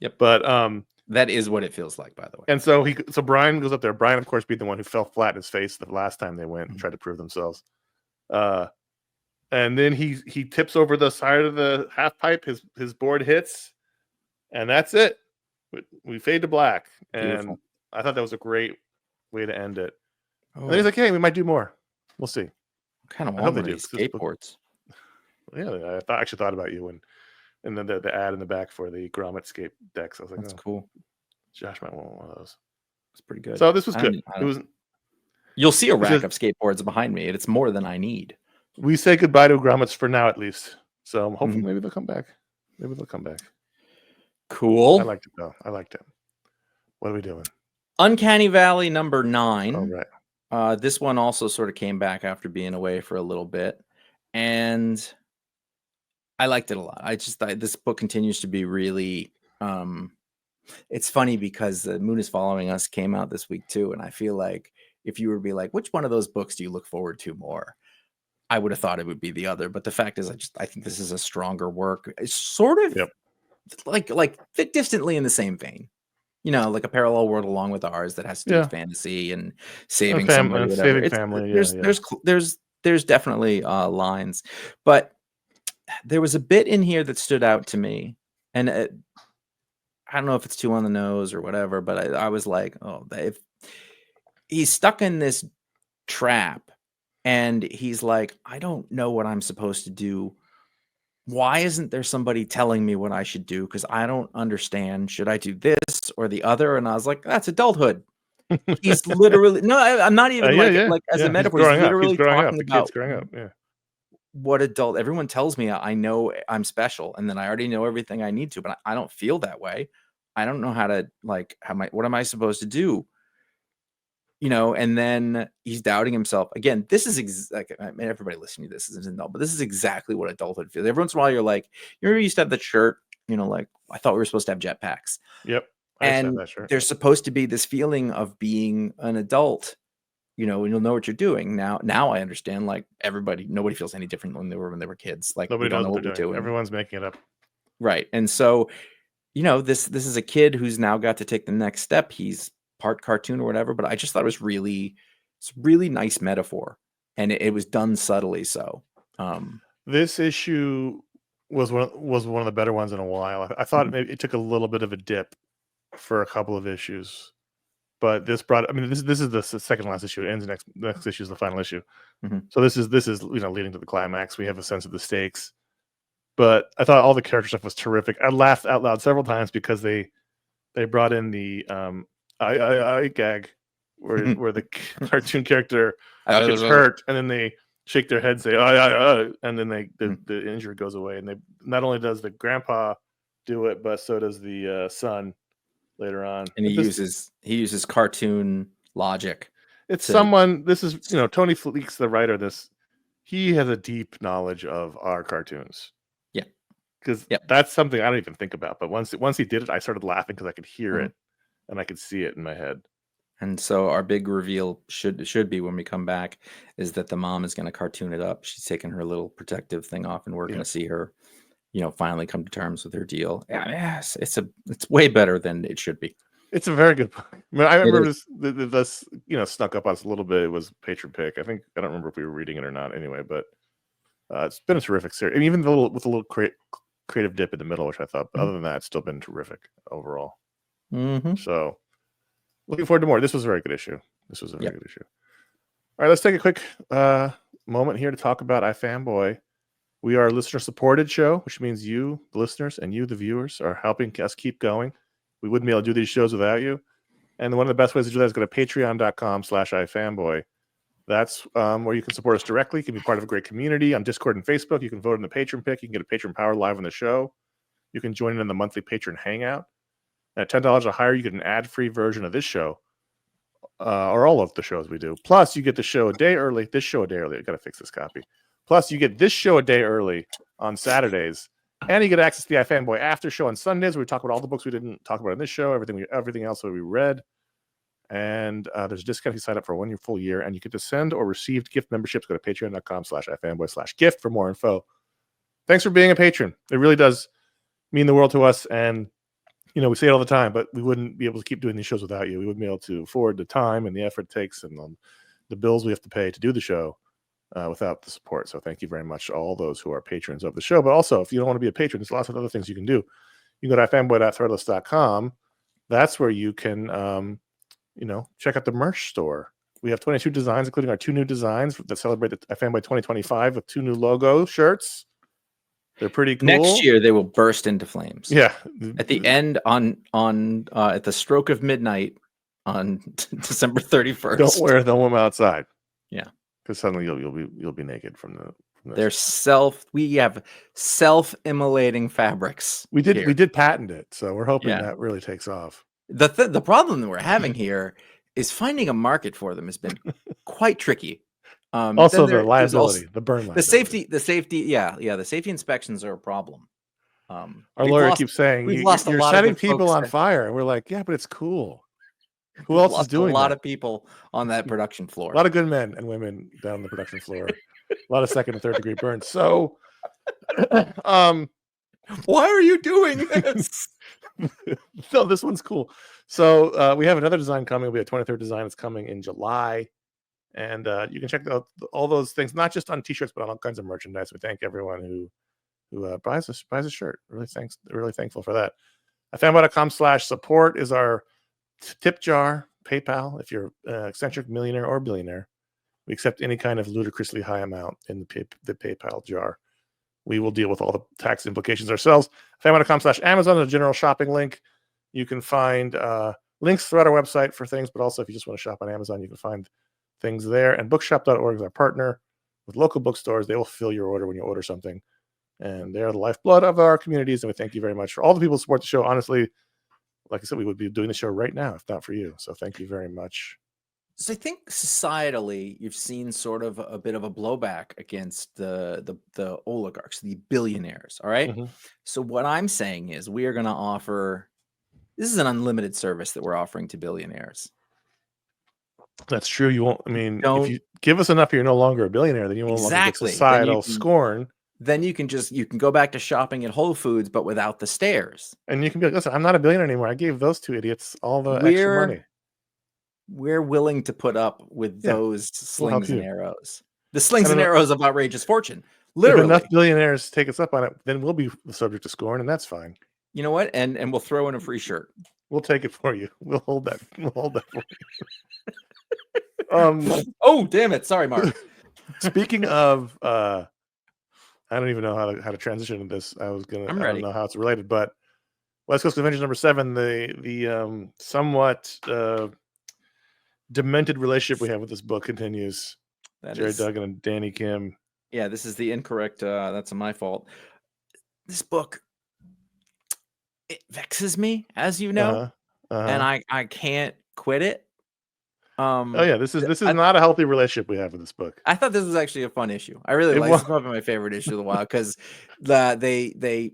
Yep. But that is what it feels like, by the way. And so Brian goes up there. Brian, of course, being the one who fell flat in his face the last time they went and tried to prove themselves. And then he tips over the side of the half pipe. His board hits, and that's it. We fade to black, and Beautiful. I thought that was a great way to end it. Oh, And he's like, "Hey, we might do more. We'll see." kind of I hope want they one of do. these skateboards. Yeah, I actually thought about you and then the ad in the back for the Grommet skate decks. I was like, That's "Oh, cool. Josh might want one of those." It's pretty good. So this was I good. don't- I It don't- was. You'll see a This rack is- of skateboards behind me, and it's more than I need. We say goodbye to Grommets for now, at least. So hopefully, Mhm. maybe they'll come back. Maybe they'll come back. Cool. I liked it though. I liked it. What are we doing? Uncanny Valley number 9. Oh, right. This one also sort of came back after being away for a little bit, and I liked it a lot. This book continues to be really. It's funny because The Moon is Following Us came out this week too, and I feel like if you were to be like, which one of those books do you look forward to more? I would have thought it would be the other, but the fact is, I think this is a stronger work. It's sort of Yep. like fit distantly in the same vein, like a parallel world along with ours that has to do with fantasy and saving somebody, whatever. Saving family. There's definitely lines, but there was a bit in here that stood out to me, and I don't know if it's too on the nose or whatever, but I was like, oh, if he's stuck in this trap. And he's like, I don't know what I'm supposed to do. Why isn't there somebody telling me what I should do? Because I don't understand. Should I do this or the other? And I was like, that's adulthood. He's literally I'm not even as a metaphor. He's literally talking about growing up. Yeah. What adult? Everyone tells me I know I'm special, and then I already know everything I need to, but I don't feel that way. I don't know how to what am I supposed to do? And then he's doubting himself again. This is everybody listening to this isn't know, but this is exactly what adulthood feels. Every once in a while, you're like, you remember you used to have the shirt, like I thought we were supposed to have jetpacks. Yep. And there's supposed to be this feeling of being an adult, and you'll know what you're doing. Now I understand. Like nobody feels any different when they were kids. Like nobody don't knows know what they're doing. Everyone's making it up. Right. And so, this is a kid who's now got to take the next step. He's part cartoon or whatever, but I just thought it's really nice metaphor, and it was done subtly. So this issue was one of the better ones in a while. I thought maybe it took a little bit of a dip for a couple of issues, but this brought. I mean, this is the second last issue. It ends next issue is the final issue. So this is leading to the climax. We have a sense of the stakes, but I thought all the character stuff was terrific. I laughed out loud several times because they brought in the I gag where the cartoon character gets hurt and then they shake their head, say and then the injury goes away, and they not only does the grandpa do it, but so does the son later on. And he uses cartoon logic. It's someone. This is Tony Fleek's the writer. He has a deep knowledge of our cartoons. Yeah, because that's something I don't even think about. But once he did it, I started laughing because I could hear it. And I could see it in my head. And so our big reveal should be when we come back is that the mom is going to cartoon it up. She's taking her little protective thing off, and we're going to see her, finally come to terms with her deal. Yes, it's way better than it should be. It's a very good book. I mean, I remember this snuck up on us a little bit. It was Patron Pick. I don't remember if we were reading it or not. Anyway, but it's been a terrific series. I mean, even with a little creative dip in the middle, which I thought. But other than that, it's still been terrific overall. So looking forward to more. This was a very good issue. All right, let's take a quick moment here to talk about iFanboy. We are a listener supported show, which means you, the listeners, and you, the viewers, are helping us keep going. We wouldn't be able to do these shows without you. And one of the best ways to do that is go to patreon.com/iFanboy. That's where you can support us directly. You can be part of a great community on Discord and Facebook. You can vote in the Patron Pick. You can get a Patron Power live on the show. You can join in the monthly Patron Hangout. At $10 or higher, you get an ad-free version of this show, or all of the shows we do. Plus, you get the show a day early. This show a day early. I gotta fix this copy. Plus, you get this show a day early on Saturdays, and you get access to the iFanboy after show on Sundays, where we talk about all the books we didn't talk about in this show, everything else that we read. And there's a discount if you sign up for a 1 year full year, and you get to send or receive gift memberships. Go to patreon.com/iFanboy/gift for more info. Thanks for being a patron. It really does mean the world to us, and we say it all the time, but we wouldn't be able to keep doing these shows without you. We wouldn't be able to afford the time and the effort it takes and the bills we have to pay to do the show without the support. So thank you very much to all those who are patrons of the show. But also, if you don't want to be a patron, there's lots of other things you can do. You can go to ifanboy.threadless.com. That's where you can, check out the merch store. We have 22 designs, including our 2 new designs that celebrate the iFanboy 2025 with 2 new logo shirts. They're pretty cool. Next year they will burst into flames. Yeah. At the end at the stroke of midnight on December 31st. Don't wear them outside. Yeah. Because suddenly you'll be naked from we have self-immolating fabrics. We did patent it, so we're hoping that really takes off. The problem that we're having here is finding a market for them has been quite tricky. Also the liability, the burn liability. The safety inspections are a problem. Our lawyer keeps saying you're setting people on fire, and we're like, yeah, but it's cool. Who else is doing a lot of people on that production floor? A lot of good men and women down the production floor. A lot of 2nd and 3rd degree burns. So, why are you doing this? No, this one's cool. So we have another design coming. We have a 23rd design that's coming in July, and you can check out all those things, not just on t-shirts, but on all kinds of merchandise. We thank everyone who buys a shirt. Really thankful for that. ifanboy.com/support is our tip jar, PayPal. If you're an eccentric millionaire or billionaire, we accept any kind of ludicrously high amount in the PayPal jar. We will deal with all the tax implications ourselves. ifanboy.com/Amazon is a general shopping link. You can find links throughout our website for things, but also if you just want to shop on Amazon, you can find things there. And bookshop.org is our partner with local bookstores. They will fill your order when you order something. And they're the lifeblood of our communities. And we thank you very much for all the people who support the show. Honestly, like I said, we would be doing the show right now if not for you. So thank you very much. So I think societally, you've seen sort of a bit of a blowback against the oligarchs, the billionaires. All right. Mm-hmm. So what I'm saying is we are going to offer. This is an unlimited service that we're offering to billionaires. That's true. You won't. I mean, if you give us enough, you're no longer a billionaire. Then you won't get societal scorn. Then you can go back to shopping at Whole Foods, but without the stairs. And you can be like, listen, I'm not a billionaire anymore. I gave those 2 idiots all the extra money. We're willing to put up with those slings and arrows. The slings and arrows of outrageous fortune. Literally. If enough billionaires take us up on it, then we'll be the subject to scorn, and that's fine. You know what? And we'll throw in a free shirt. We'll take it for you. We'll hold that for you. Oh, damn it. Sorry, Mark. Speaking of I don't even know how to transition to this. I don't know how it's related, but West Coast Avengers #7, the somewhat demented relationship we have with this book continues. Jerry Duggan and Danny Kim. Yeah, this is the incorrect. That's my fault. This book, it vexes me, as you know, and I can't quit it. This is not a healthy relationship we have with this book. I thought this was actually a fun issue. I really like it. It's probably my favorite issue of the while because the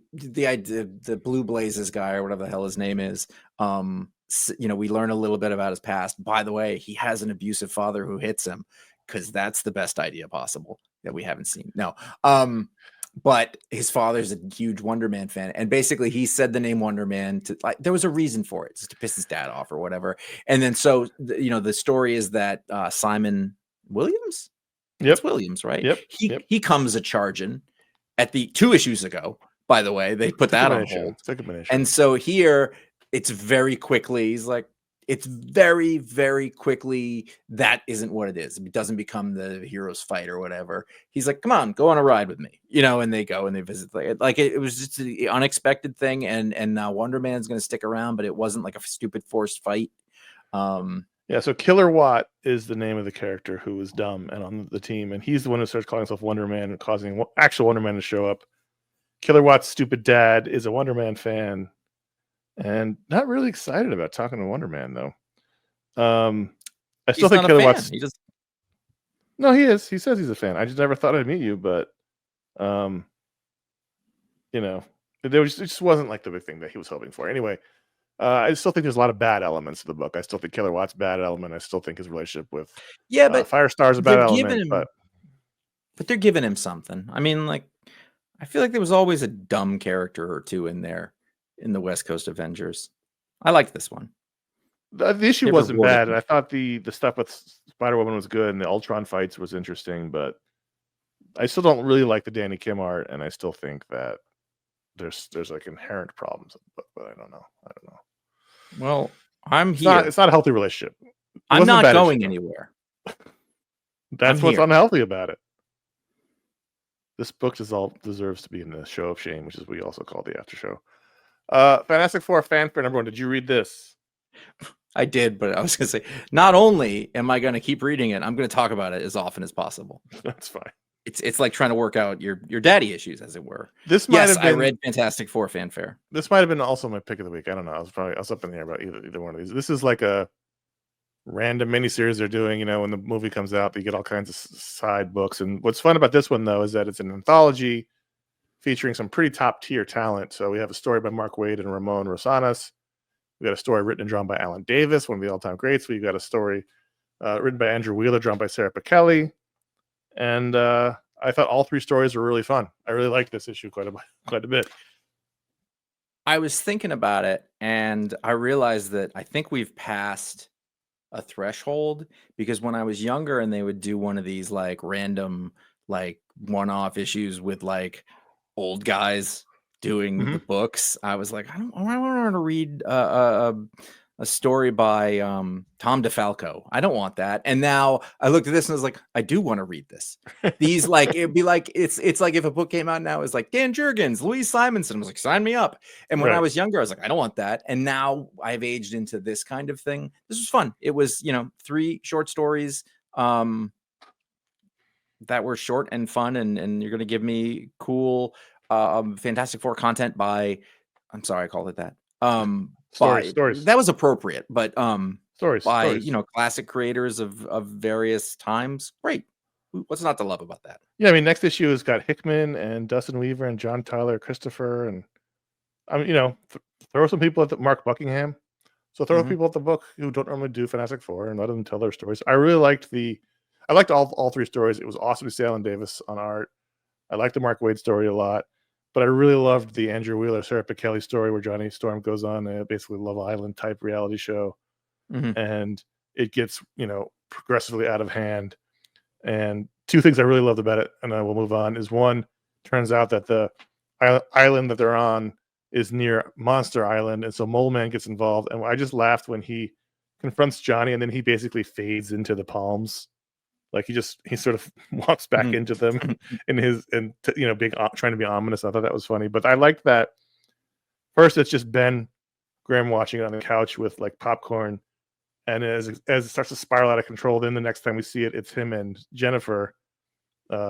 Blue Blazes guy or whatever the hell his name is. We learn a little bit about his past. By the way, he has an abusive father who hits him because that's the best idea possible that we haven't seen. No. But his father's a huge Wonder Man fan, and basically he said the name Wonder Man to there was a reason for it, just to piss his dad off or whatever. And then the story is that Simon Williams, it's Williams, right? Yep. He comes a charging at the 2 issues ago. By the way, they put that on hold, and so here it's very quickly. He's like, it's very, very quickly. That isn't what it is. It doesn't become the hero's fight or whatever. He's like, come on, go on a ride with me, and they go and they visit. It was just an unexpected thing. And now Wonder Man's going to stick around, but it wasn't like a stupid forced fight. So Killer Watt is the name of the character who was dumb and on the team. And he's the one who starts calling himself Wonder Man and causing actual Wonder Man to show up. Killer Watt's stupid dad is a Wonder Man fan. And not really excited about talking to Wonder Man, though. I still think Killer Watt's... No, he is. He says he's a fan. I just never thought I'd meet you, but, it just wasn't like the big thing that he was hoping for. Anyway, I still think there's a lot of bad elements to the book. I still think Killer Watt's a bad element. I still think his relationship with but Firestar's a bad element. But they're giving him something. I mean, I feel like there was always a dumb character or two in there. In the West Coast Avengers, I liked this one. The issue wasn't bad. I thought the stuff with Spider-Woman was good, and the Ultron fights was interesting. But I still don't really like the Danny Kim art, and I still think that there's like inherent problems with the book, but I don't know. Well, I'm It's here. not a healthy relationship. It I'm wasn't a not bad going issue. anywhere. That's I'm what's here. unhealthy about it. This book deserves to be in the show of shame, which is what we also call the after show. Fantastic Four Fanfare number 1. Did you read this? I did, but I was going to say, not only am I going to keep reading it, I'm going to talk about it as often as possible. That's fine. It's like trying to work out your daddy issues, as it were. This might have been. I read Fantastic Four Fanfare. This might have been also my pick of the week. I don't know. I was up in the air about either one of these. This is like a random miniseries they're doing. You know, when the movie comes out, you get all kinds of side books. And what's fun about this one though is that it's an anthology featuring some pretty top tier talent. So we have a story by Mark Waid and Ramon Rosanas. We got a story written and drawn by Alan Davis, one of the all-time greats. We got a story written by Andrew Wheeler, drawn by Sarah Pichelli. And I thought all 3 stories were really fun. I really liked this issue quite a bit. I was thinking about it, and I realized that I think we've passed a threshold, because when I was younger and they would do one of these like random like one-off issues with like old guys doing the books, I was like, I want to read a story by Tom DeFalco. I don't want that. And now I looked at this and I was like, I do want to read this. These like, it'd be like, it's like if a book came out now, it's like Dan Jurgens, Louise Simonson. I was like, sign me up. And when I was younger, I was like, I don't want that. And now I've aged into this kind of thing. This was fun. It was, 3 short stories that were short and fun. And you're going to give me cool Fantastic Four content by, I'm sorry, I called it that. Stories. That was appropriate, but stories. Classic creators of various times. Great. What's not to love about that? Yeah, I mean, next issue has got Hickman and Dustin Weaver and John Tyler Christopher, and I mean, throw some people at the Mark Buckingham. So throw people at the book who don't normally do Fantastic Four and let them tell their stories. I really liked all 3 stories. It was awesome to see Alan Davis on art. I liked the Mark Waid story a lot. But I really loved the Andrew Wheeler, Sarah Pichelli story where Johnny Storm goes on a basically Love Island type reality show. And it gets, progressively out of hand. And 2 things I really loved about it, and I will move on, is one, turns out that the island that they're on is near Monster Island. And so Mole Man gets involved. And I just laughed when he confronts Johnny and then he basically fades into the palms. Like he sort of walks back into them being trying to be ominous. I thought that was funny, but I liked that. First, it's just Ben Graham watching it on the couch with like popcorn, and as it starts to spiral out of control, then the next time we see it, it's him and Jennifer,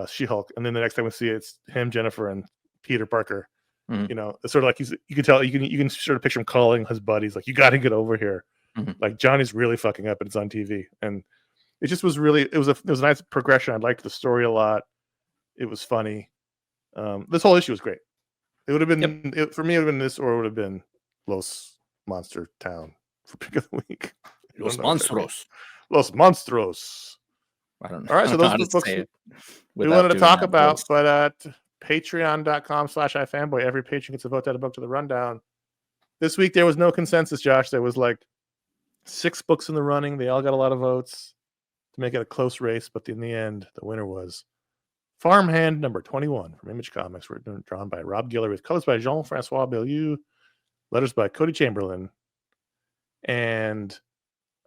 She-Hulk, and then the next time we see it, it's him, Jennifer, and Peter Parker. It's sort of like you can tell you can sort of picture him calling his buddies like, "You got to get over here." Like Johnny's really fucking up, and it's on TV, and it just was really, it was a nice progression. I liked the story a lot. It was funny. This whole issue was great. It would have been, for me, it would have been this, or it would have been Los Monster Town for pick of the week. Los Monstruos. Los Monstruos. I don't know. All right, so those are the books we wanted to talk about, voice. but at patreon.com/iFanboy, every patron gets a vote out a book to the rundown. This week, there was no consensus, Josh. There was like 6 books in the running. They all got a lot of votes to make it a close race, but in the end, the winner was Farmhand number 21 from Image Comics, written and drawn by Rob Guillory, with colors by Jean-Francois Bellieu, letters by Cody Chamberlain. And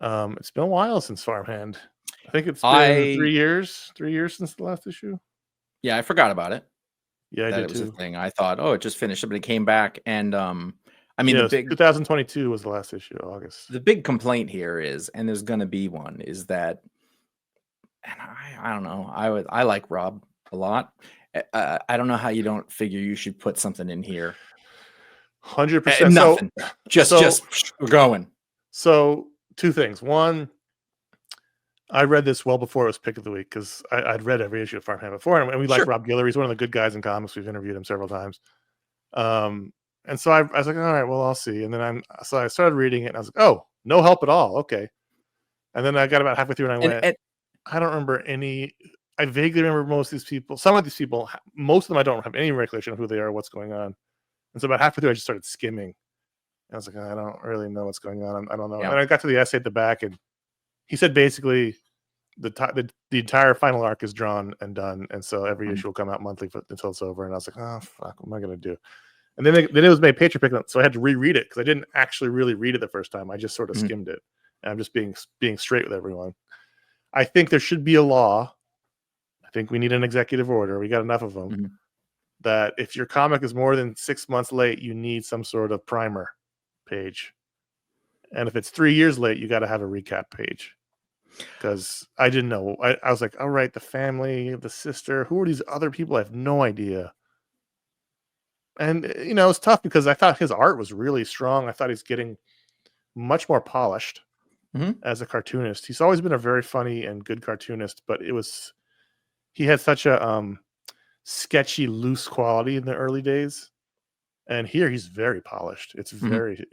it's been a while since Farmhand. I think it's been 3 years. 3 years since the last issue. Yeah, I forgot about it. Yeah, I did it was too. a thing. I thought, it just finished, but it came back, and I mean, the big 2022 was the last issue, August. The big complaint here is, and there's going to be one, is that, and I don't know, I like Rob a lot. I don't know how you don't figure you should put something in here. 100%. Nothing. Just we're going. So 2 things. One, I read this well before it was pick of the week because I'd read every issue of Farmhand before, and we like Rob Guillory. He's one of the good guys in comics. We've interviewed him several times. And so I was like, all right, well, I'll see. And then I started reading it, and I was like, oh, no help at all. Okay. And then I got about halfway through, and I went, I don't remember any. I vaguely remember most of these people. Some of these people, most of them, I don't have any recollection of who they are, what's going on. And so about halfway through, I just started skimming. And I was like, I don't really know what's going on. I don't know. Yeah. And I got to the essay at the back, and he said basically the entire final arc is drawn and done, and so every Mhm. issue will come out monthly until it's over. And I was like, oh fuck, what am I gonna do? And then it was made Patron Pick, so I had to reread it because I didn't actually really read it the first time. I just sort of Mhm. skimmed it, and I'm just being straight with everyone. I think there should be a law. I think we need an executive order. We got enough of them. Mhm. That if your comic is more than 6 months late, you need some sort of primer page. And if it's 3 years late, you got to have a recap page. Because I didn't know. I was like, all right, the family, the sister, who are these other people? I have no idea. And, it's tough because I thought his art was really strong. I thought he's getting much more polished Mhm. as a cartoonist. He's always been a very funny and good cartoonist, but he had such a sketchy, loose quality in the early days. And here he's very polished. It's very,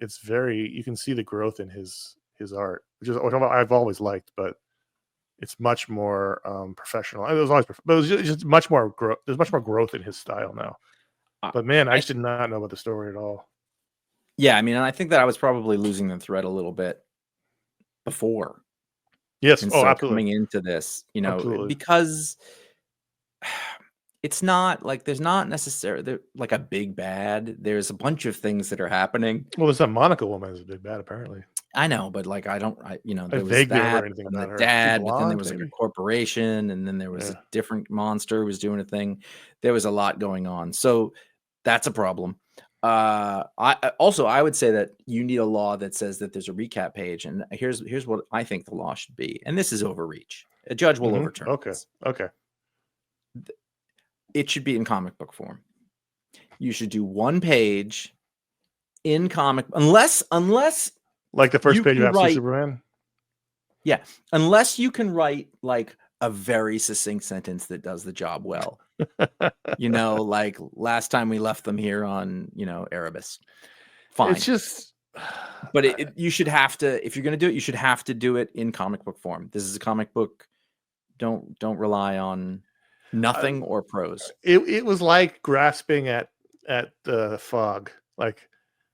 you can see the growth in his art, which is what I've always liked, but it's much more professional. It was always, but it was just much more growth. There's much more growth in his style now. But man, I just did not know about the story at all. Yeah, I mean, and I think that I was probably losing the thread a little bit before. Yes. And Oh, so absolutely. coming into this, Absolutely. because it's not like there's not necessarily like a big bad. There's a bunch of things that are happening. Well, there's that Monica woman is a big bad, apparently. I know, but like I there was vaguely remember that anything and the about her. She dad, but then there blonde, was like a maybe? corporation, and then there was Yeah. a different monster who was doing a thing. There was a lot going on. So that's a problem. I would say that you need a law that says that there's a recap page, and here's what I think the law should be. And this is overreach. A judge will overturn Okay. this. Okay. It should be in comic book form. You should do one page in comic, unless Like the first you page can of Absolute write, Superman. yeah, unless you can write like a very succinct sentence that does the job well. Like last time we left them here on, Erebus. Fine. It's just, but you should have to, if you're going to do it, you should have to do it in comic book form. This is a comic book. Don't rely on nothing or prose. it was like grasping at the fog, like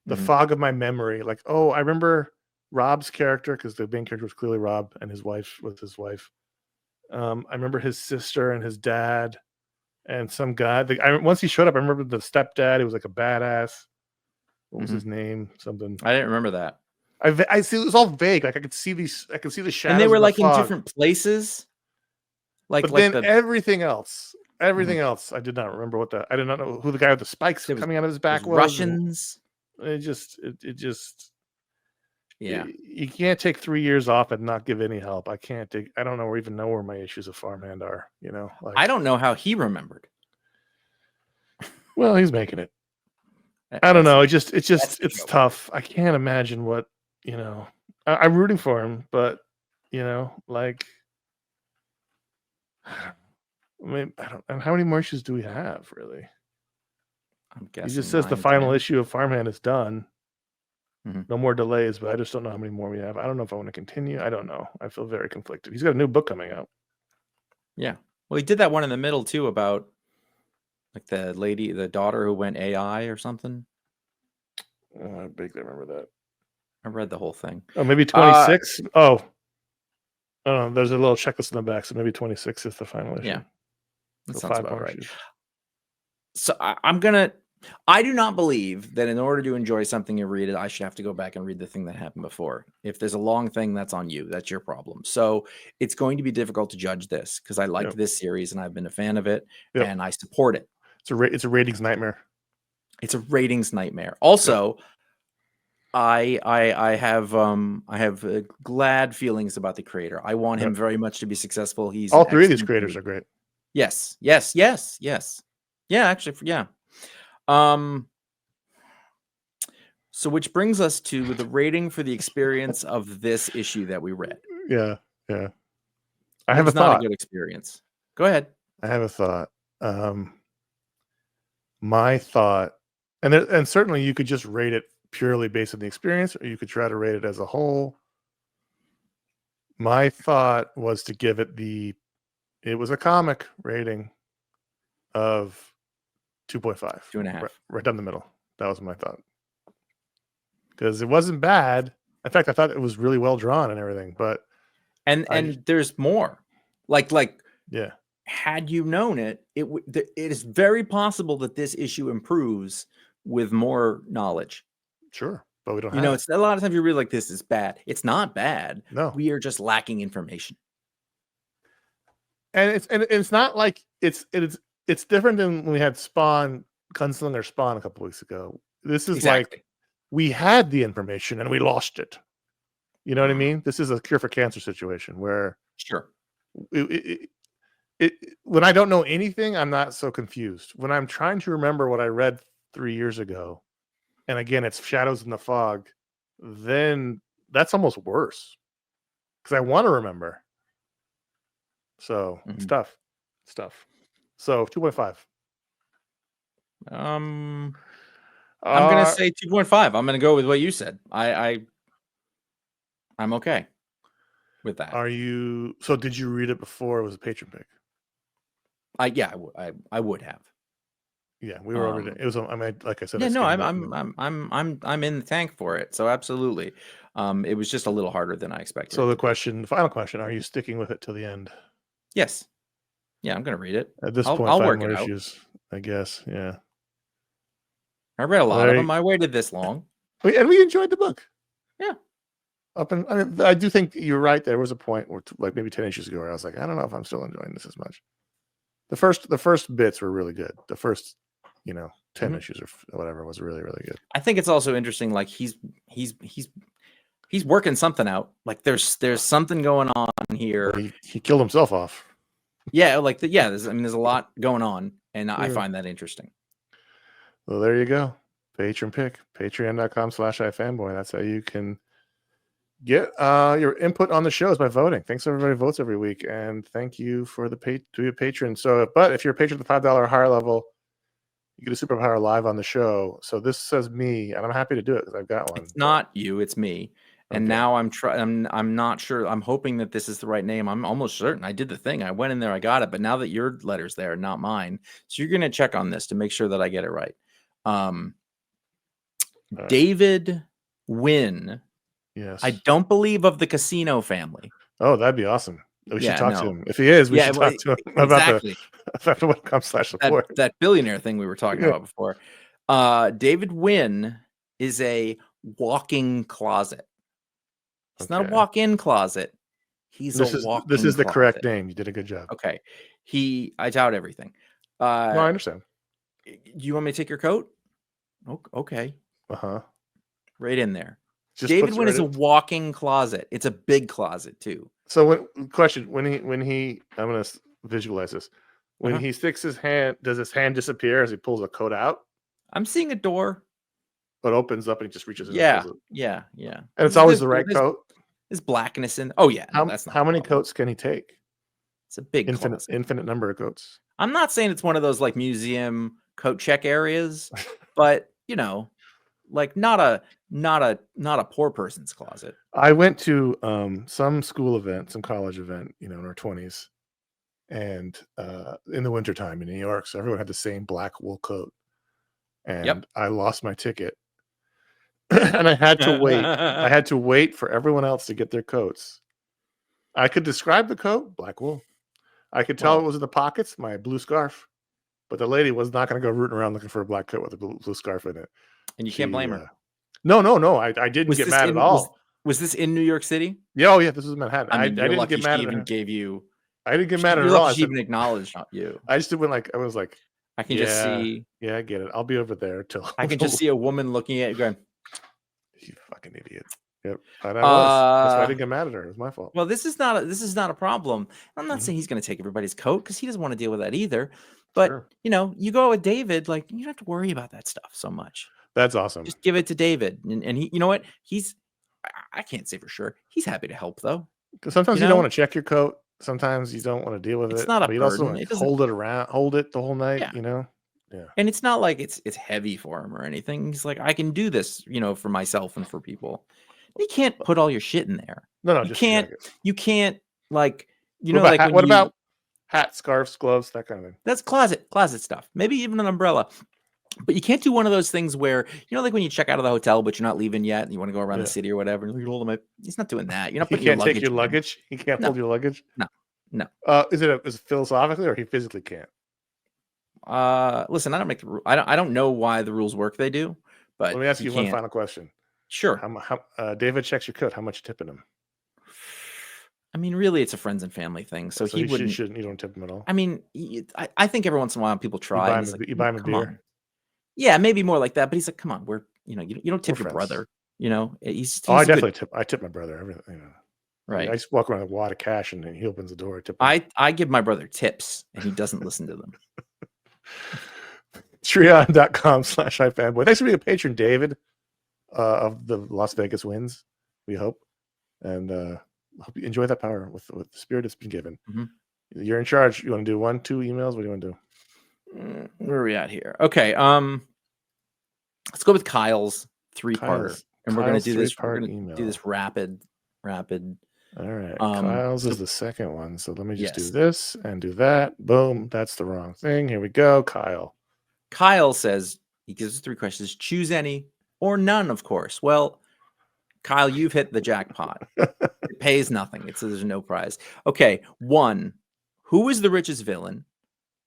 the fog of my memory. Like, oh, I remember Rob's character because the main character was clearly Rob, and his wife was his wife. I remember his sister and his dad, and some guy. Once he showed up, I remember the stepdad. He was like a badass. What was his name? Something. I didn't remember that. I see. It was all vague. Like I could see these. I could see the shadows. And they were in like the in fog. different places. But then everything else, I did not remember I did not know who the guy with the spikes coming out of his back was. Russians. It just, yeah. You can't take 3 years off and not give any help. I don't know or even know where my issues of Farmhand are. I don't know how he remembered. Well, he's making it. I don't know. It's tough. I can't imagine what, I'm rooting for him, but like, I mean, I don't. And how many more issues do we have, really? I'm guessing he just says the final issue of Farmhand is done. No more delays, but I just don't know how many more we have. I don't know if I want to continue. I don't know. I feel very conflicted. He's got a new book coming out. Yeah. Well, he did that one in the middle too about like the daughter who went AI or something. I vaguely remember that. I read the whole thing. Oh, maybe 26. There's a little checklist in the back, so maybe 26 is the final issue. Yeah, that so sounds about right. Issues. So I do not believe that in order to enjoy something you read, I should have to go back and read the thing that happened before. If there's a long thing, that's on you. That's your problem. So it's going to be difficult to judge this because I like this series and I've been a fan of it and I support it. It's a ratings nightmare. It's a ratings nightmare. Also, I have glad feelings about the creator. I want him very much to be successful. He's all three of these creators are great. Yes. Yeah, actually, yeah. So which brings us to the rating for the experience of this issue that we read. Yeah. I have a thought. Not a good experience. Go ahead. I have a thought. My thought, and certainly you could just rate it purely based on the experience, or you could try to rate it as a whole. My thought was to give it it was a comic rating of 2.5. 2.5. Right down the middle. That was my thought. Because it wasn't bad. In fact, I thought it was really well drawn and everything. But and there's more. Yeah, had you known it, it is very possible that this issue improves with more knowledge. sure, but we don't You have know, it. it's a lot of times you read like this is bad. It's not bad. No, We are just lacking information. and it's not like it's different than when we had Spawn, Gunslinger Spawn a couple weeks ago. This is like we had the information and we lost it. You know what I mean? This is a cure for cancer situation where Sure. When I don't know anything, I'm not so confused. When I'm trying to remember what I read 3 years ago, and again, it's shadows in the fog, then that's almost worse because I want to remember. So it's tough. It's tough. So 2.5. I'm gonna say 2.5. I'm gonna go with what you said. I'm okay with that. Are you? So did you read it before it was a Patron Pick? I would have. Yeah, we were over it. It was. I mean, like I said. Yeah, no, I'm in the tank for it. So absolutely. It was just a little harder than I expected. So the final question: are you sticking with it till the end? Yes. Yeah, I'm gonna read it. At this point, I'll 5 work more it issues, I guess. Yeah. I read a lot of them. I waited this long. And we enjoyed the book. Yeah. I do think you're right. There was a point where, like maybe 10 issues ago, where I was like, I don't know if I'm still enjoying this as much. The first bits were really good. The first, 10 issues or whatever was really, really good. I think it's also interesting. Like he's working something out. Like there's something going on here. He killed himself off. Yeah, there's a lot going on, and I find that interesting. Well, there you go. Patron Pick, patreon.com/iFanboy. That's how you can get your input on the shows by voting. Thanks everybody who votes every week, and thank you for to your patrons. But if you're a patron at the $5 or higher level, you get a superpower live on the show. So this says me, and I'm happy to do it because I've got one. It's not you, it's me. And now I'm not sure. I'm hoping that this is the right name. I'm almost certain I did the thing. I went in there, I got it. But now that your letter's there, not mine. So you're gonna check on this to make sure that I get it right. David Wynne. Yes. I don't believe of the Casino family. Oh, that'd be awesome. We should talk to him. If he is, we should talk to him about the FanFare.com/support. That billionaire thing we were talking about before. David Wynne is a walking closet. It's not a walk-in closet. He's a walking This is the closet. Correct name. You did a good job. Okay. I doubt everything. No, I understand. Do you want me to take your coat? Okay. Right in there. David Wynne is a walking closet. It's a big closet too. So when he I'm gonna visualize this. When he sticks his hand, does his hand disappear as he pulls a coat out? I'm seeing a door. But opens up and he just reaches in. Yeah. And it's always the right coat. There's blackness in. Oh yeah. That's not how many coats can he take? It's a big infinite number of coats. I'm not saying it's one of those like museum coat check areas, but like not a poor person's closet. I went to some school event, some college event, in our 20s, and in the wintertime in New York, so everyone had the same black wool coat. And I lost my ticket. And I had to wait. I had to wait for everyone else to get their coats. I could describe the coat, black wool. I could tell it was in the pockets, my blue scarf. But the lady was not going to go rooting around looking for a black coat with a blue scarf in it. And you can't blame her. No. I didn't get mad at all. Was this in New York City? Yeah, oh yeah, this was Manhattan. I didn't get mad at her. Even gave you. I didn't get mad at her at all. She even acknowledged not you. I just went I was like, I can just see. Yeah, I get it. I'll be over there till. I can just see a woman looking at you going, "You fucking idiot." Yep. That's why I didn't get mad at her. It was my fault. Well, this is not a problem. I'm not saying he's going to take everybody's coat because he doesn't want to deal with that either. But you go with David, like you don't have to worry about that stuff so much. That's awesome. Just give it to David, and he. You know what? I can't say for sure. He's happy to help though. Because sometimes you don't want to check your coat. Sometimes you don't want to deal with it. It's not a burden. Also hold it the whole night. Yeah. Yeah. And it's not like it's heavy for him or anything. He's like, I can do this, for myself and for people. You can't put all your shit in there. No, you can't. You can't like what about hats, scarves, gloves, that kind of thing? That's closet stuff. Maybe even an umbrella. But you can't do one of those things where like when you check out of the hotel, but you're not leaving yet, and you want to go around the city or whatever. And you hold them. He's not doing that. You're not putting your luggage. Take your luggage. He can't hold your luggage. No. No. Is it philosophically or he physically can't? Listen, I don't make the I don't know why the rules work. They do, but Let me ask he you one can't. final question. Sure. David checks your coat. How much you tipping him? I mean, really, it's a friends and family thing, so he you wouldn't. shouldn't. You don't tip him at all. I mean, I think every once in a while people try. And he's like, You buy him a come beer. on. Yeah, maybe more like that. But he's like, come on, you don't tip We're your friends. brother. You know, he's I a definitely good, tip. I tip my brother. Everything. You know. right. I just walk around with a wad of cash and he opens the door. I tip him. I give my brother tips and he doesn't listen to them. Patreon.com/iFanboy. Thanks for being a patron, David, of the Las Vegas Wins. We hope, and hope you enjoy that power with the spirit it's been given. Mm-hmm. You're in charge. You want to do 1, 2 emails? What do you want to do? Where are we at here? Okay. Let's go with Kyle's 3-parter, and we're going to do this. We're going to do this rapid. All right. Kyle's is the second one. So let me just do yes. this and do that. Boom. That's the wrong thing. Here we go. Kyle says, he gives us 3 questions. Choose any or none, of course. Well, Kyle, you've hit the jackpot. It pays nothing. There's no prize. Okay. 1, who is the richest villain?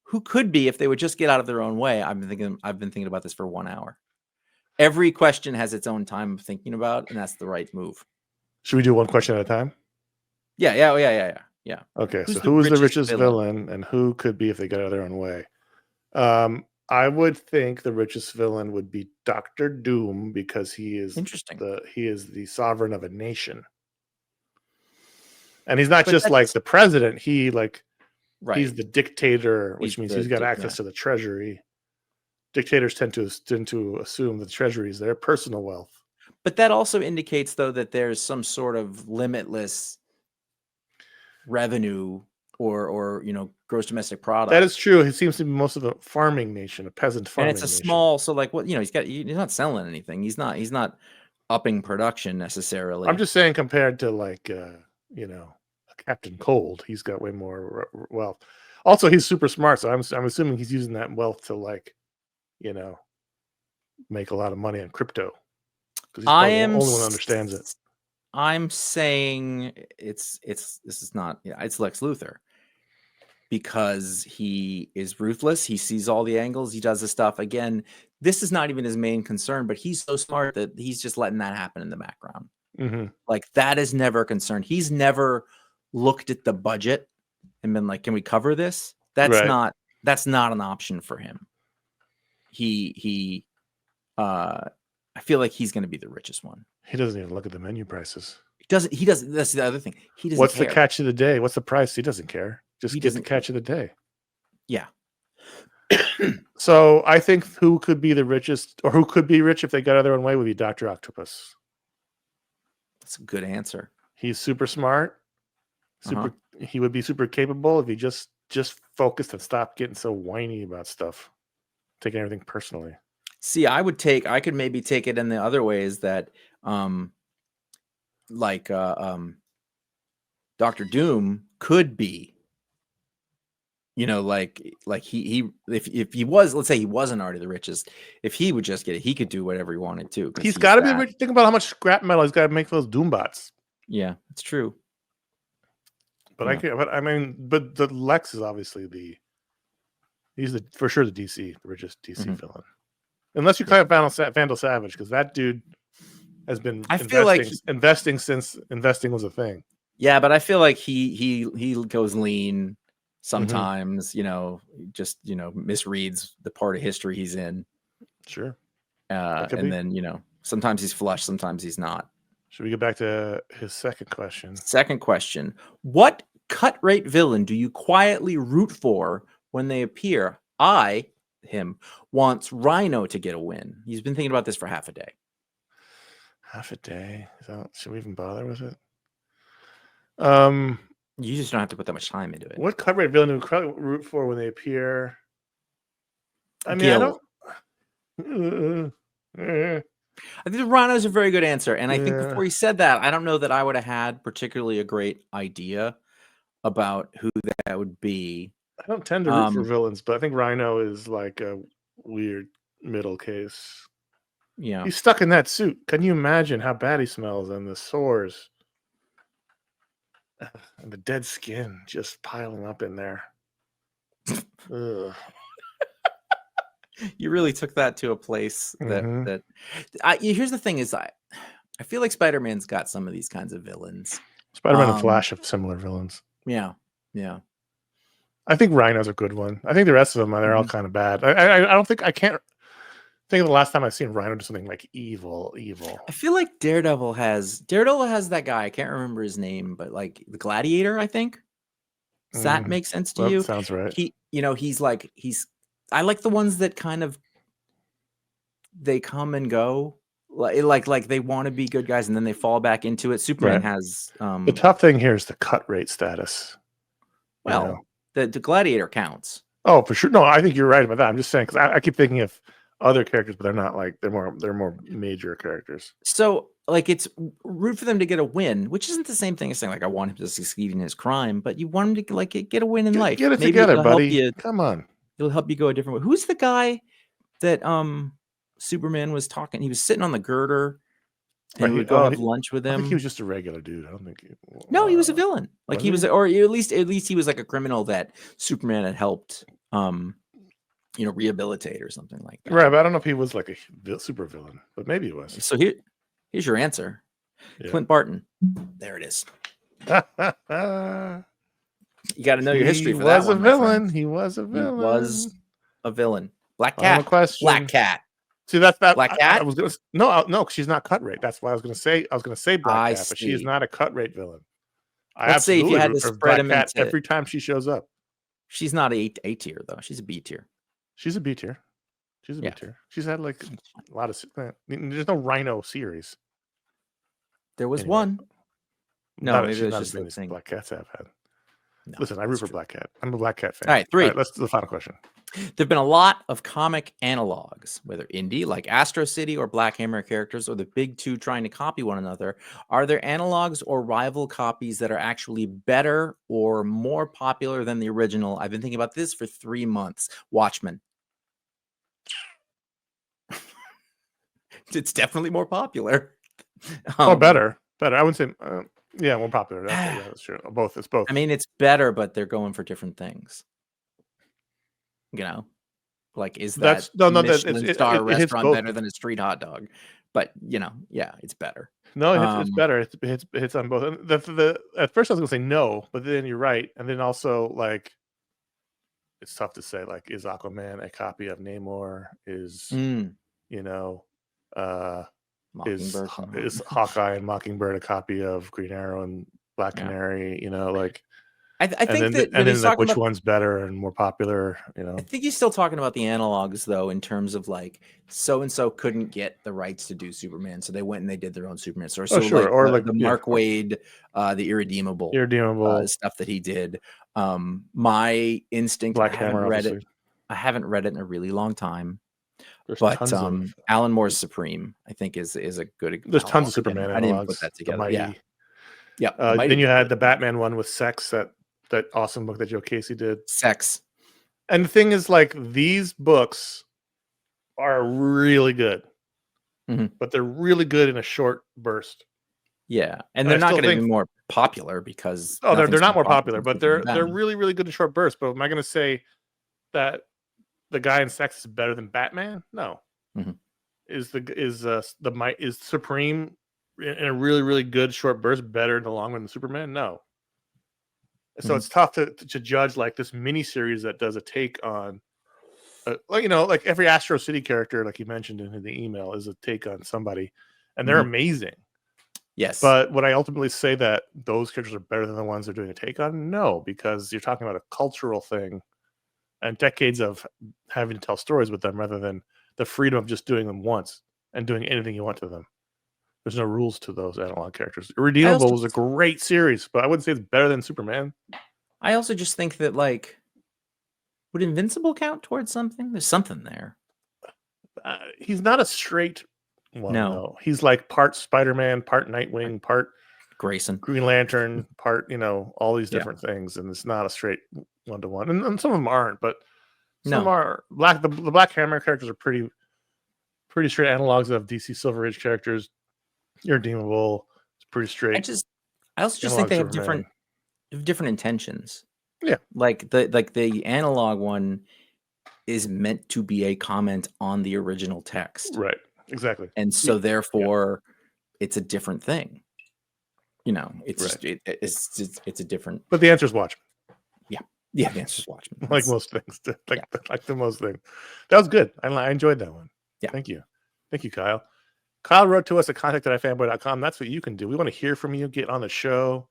Who could be if they would just get out of their own way? I've been thinking about this for 1 hour. Every question has its own time of thinking about, and that's the right move. Should we do one question at a time? Yeah. Okay. So who is the richest villain and who could be if they get out of their own way? I would think the richest villain would be Dr. Doom because he is the sovereign of a nation. And he's not just like the president, he's the dictator, which means he's got access to the treasury. Dictators tend to assume the treasury is their personal wealth. But that also indicates, though, that there's some sort of limitless revenue or gross domestic product. That is true. He seems to be most of a farming nation, a peasant farming nation. And it's a small, so like what he's not selling anything. He's not upping production necessarily. I'm just saying compared to like Captain Cold, he's got way more wealth. Also, he's super smart, so I'm assuming he's using that wealth to make a lot of money on crypto. Because he's probably the only one who understands it. I'm saying it's Lex Luthor. Because he is ruthless. He sees all the angles. He does the stuff. Again, this is not even his main concern, but he's so smart that he's just letting that happen in the background. Mm-hmm. Like that is never a concern. He's never looked at the budget and been like, can we cover this? That's not an option for him. I feel like he's going to be the richest one. He doesn't even look at the menu prices. He doesn't. That's the other thing. He doesn't. What's the catch of the day? What's the price? He doesn't care. Just get the catch of the day. Yeah. So I think who could be the richest or who could be rich if they got out of their own way would be Dr. Octopus. That's a good answer. He's super smart. He would be super capable if he just focused and stopped getting so whiny about stuff, taking everything personally. See, I could maybe take it in the other ways that Dr. Doom could be, if he was, let's say he wasn't already the richest, if he would just get it, he could do whatever he wanted to. He's got to be rich. Think about how much scrap metal he's got to make those Doombots. Yeah, it's true. But but the Lex is obviously he's for sure the richest DC villain. Unless you count Vandal Savage, because that dude has been investing since investing was a thing. Yeah, but I feel like he goes lean sometimes, just misreads the part of history he's in. Sure. And then, sometimes he's flush, sometimes he's not. Should we get back to his second question? Second question. What cut rate villain do you quietly root for when they appear? Him wants Rhino to get a win. He's been thinking about this for half a day. Half a day? Should we even bother with it? You just don't have to put that much time into it. What cut rate villain do we root for when they appear? I mean, Gil. I think the Rhino is a very good answer. And I think before he said that, I don't know that I would have had particularly a great idea about who that would be. I don't tend to root for villains, but I think Rhino is like a weird middle case. Yeah. He's stuck in that suit. Can you imagine how bad he smells and the sores? And the dead skin just piling up in there. Ugh. You really took that to a place that Mhm. here's the thing is I feel like Spider-Man's got some of these kinds of villains. Spider-Man and Flash have similar villains. Yeah. Yeah. I think Rhino's a good one. I think the rest of them, they're all kind of bad. I don't think I can't think of the last time I've seen Rhino do something like evil. I feel like Daredevil has that guy. I can't remember his name, but like the Gladiator, I think. Does that make sense to That you? sounds right. I like the ones that kind of they come and go. Like they want to be good guys and then they fall back into it. Superman has the tough thing here is the cut rate status. Well, the Gladiator counts. Oh, for sure. No, I think you're right about that. I'm just saying because I keep thinking of other characters, but they're not like they're more major characters. So like it's root for them to get a win, which isn't the same thing as saying like I want him to succeed in his crime, but you want him to like get a win in life. Get it Maybe together, it'll buddy. help you, Come on. it'll help you go a different way. Who's the guy that Superman was talking? He was sitting on the girder. And he would go have lunch with him. I think he was just a regular dude. I don't think. No, he was a villain. Like he was, or at least he was like a criminal that Superman had helped, rehabilitate or something like that. Right, but I don't know if he was like a super villain, but maybe he was. So here's your answer, Clint Barton. There it is. You got to know your history for that one. He was a villain. He was a villain. Black Cat. Black Cat. See, that's that. Black Cat. I was gonna no. She's not cut rate. That's what I was gonna say. I was gonna say Black Cat, but she is not a cut rate villain. Let's say if you had to spread them into every time she shows up. She's not A tier though. She's a B tier. She's a B tier. She's a B tier. She's had like a lot of. There's no Rhino series. There was one. No, maybe it was just the thing Black Cats have had. No, listen, I root for Black Cat. I'm a Black Cat fan. All right, 3. Let's do the final question. There've been a lot of comic analogs, whether indie like Astro City or Black Hammer characters, or the big two trying to copy one another. Are there analogs or rival copies that are actually better or more popular than the original? I've been thinking about this for 3 months. Watchmen. It's definitely more popular. Better. I wouldn't say. Yeah, more popular. That's true. Both. It's both. I mean, it's better, but they're going for different things. You know, like is that Michelin star restaurant better than a street hot dog? But yeah, it's better. No, it's better. It's on both. At first I was gonna say no, but then you're right, and then also like it's tough to say. Like, is Aquaman a copy of Namor? Is is Hawkeye and Mockingbird a copy of Green Arrow and Black Canary? Like. I think which one's better and more popular, I think he's still talking about the analogs though, in terms of like so and so couldn't get the rights to do Superman, so they went and they did their own Superman story. So like the Mark Waid, the irredeemable stuff that he did. My instinct, Black Hammer, I haven't read it in a really long time. But Alan Moore's Supreme, I think, is a good. There's tons of Superman analogs. I didn't put that together. Yeah. Then you had the Batman one with Sex, that awesome book that Joe Casey did. Sex. And the thing is, like, these books are really good, but they're really good in a short burst. Yeah, and they're not going to be more popular because they're not more popular, but they're really, really good in short bursts. But am I going to say that the guy in Sex is better than Batman? No. Is Supreme in a really, really good short burst better in the long run than Superman? No. So it's tough to judge like this mini series that does a take on, like every Astro City character, like you mentioned in the email, is a take on somebody, and they're amazing. Yes. But would I ultimately say that those characters are better than the ones they're doing a take on? No, because you're talking about a cultural thing and decades of having to tell stories with them rather than the freedom of just doing them once and doing anything you want to them. There's no rules to those analog characters. Irredeemable was a great series, but I wouldn't say it's better than Superman. I also just think that, like, would Invincible count towards something? There's something there. He's not a straight one. No. He's like part Spider-Man, part Nightwing, part Grayson, Green Lantern, part, all these different things. And it's not a straight one-to-one. And some of them aren't, but some are. The Black Hammer characters are pretty straight analogs of DC Silver Age characters. Irredeemable. It's pretty straight. I also just think they have different different intentions. Yeah. Like the analog one is meant to be a comment on the original text. Right. Exactly. And so therefore it's a different thing. You know, it's just it's a different. But the answer is Watchmen. Yeah, the answer is Watchmen. Like most things. Like the most thing. That was good. I enjoyed that one. Yeah. Thank you, Kyle. Kyle wrote to us at contact@ifanboy.com. That's what you can do. We want to hear from you. Get on the show.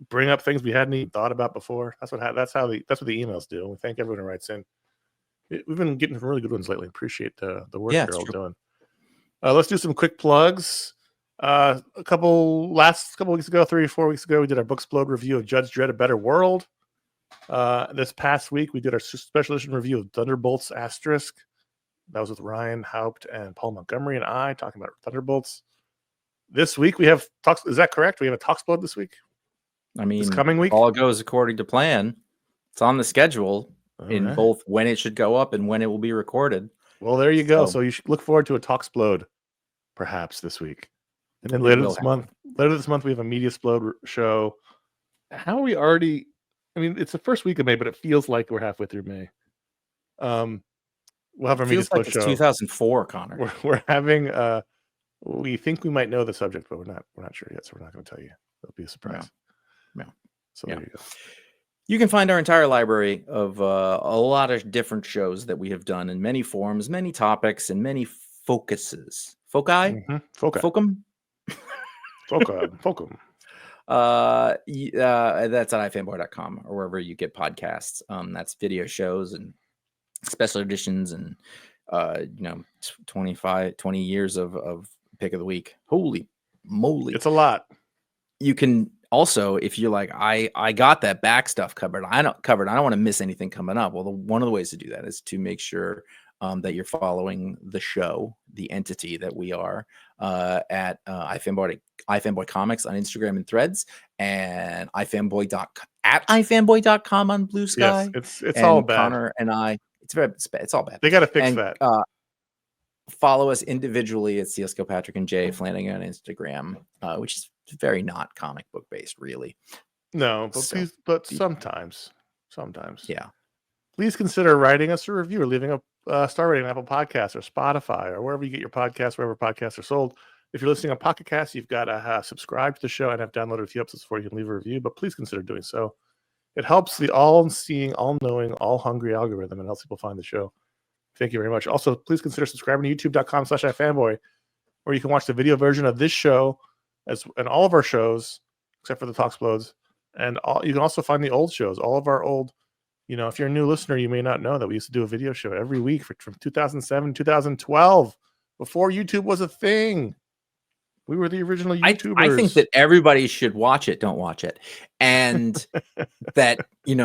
Bring up things we hadn't even thought about before. That's what the emails do. We thank everyone who writes in. We've been getting some really good ones lately. Appreciate the work you're all doing. Let's do some quick plugs. A couple weeks ago, 3 or 4 weeks ago, we did our Booksplode review of Judge Dredd: A Better World. This past week, we did our special edition review of Thunderbolts Asterisk. That was with Ryan Haupt and Paul Montgomery and I talking about Thunderbolts. This week we have talks. Is that correct? We have a Talksplode this week. I mean, this coming week, all goes according to plan. It's on the schedule in both when it should go up and when it will be recorded. Well, there you go. So you should look forward to a Talksplode, perhaps this week, and then later this month, we have a Mediasplode show. How are we already? I mean, it's the first week of May, but it feels like we're halfway through May. We'll have our Mediasplode show. 2004, Connor. We're having. We think we might know the subject, but we're not sure yet, so we're not going to tell you. It'll be a surprise. Yeah. So there you go. You can find our entire library of a lot of different shows that we have done in many forms, many topics, and many focuses. Foci? Mm-hmm. Focum? Focum. That's at ifanboy.com or wherever you get podcasts. That's video shows and special editions and 20 years of pick of the week. Holy moly, it's a lot. You can also, if you're like, I got that back stuff covered, I don't want to miss anything coming up. Well, one of the ways to do that is to make sure that you're following the show, the entity that we are, at iFanboy Comics on Instagram and Threads, and iFanboy.com on Blue Sky. Yes, it's all bad. Connor and I, it's all bad. They got to fix that. Follow us individually at CS Kilpatrick and Jay Flanagan on Instagram, which is very not comic book based, really. No, but sometimes. Yeah. Please consider writing us a review or leaving a star rating on Apple Podcasts or Spotify or wherever you get your podcasts, wherever podcasts are sold. If you're listening on Pocket Cast, you've got to subscribe to the show and have downloaded a few episodes before you can leave a review, but please consider doing so. It helps the all-seeing, all-knowing, all-hungry algorithm and helps people find the show. Thank you very much. Also, please consider subscribing to youtube.com/ifanboy, where you can watch the video version of this show and all of our shows, except for the Talksplodes. And you can also find the old shows, all of our old, if you're a new listener, you may not know that we used to do a video show every week from 2007, 2012, before YouTube was a thing. We were the original YouTubers. I think that everybody should watch it. Don't watch it. And that, we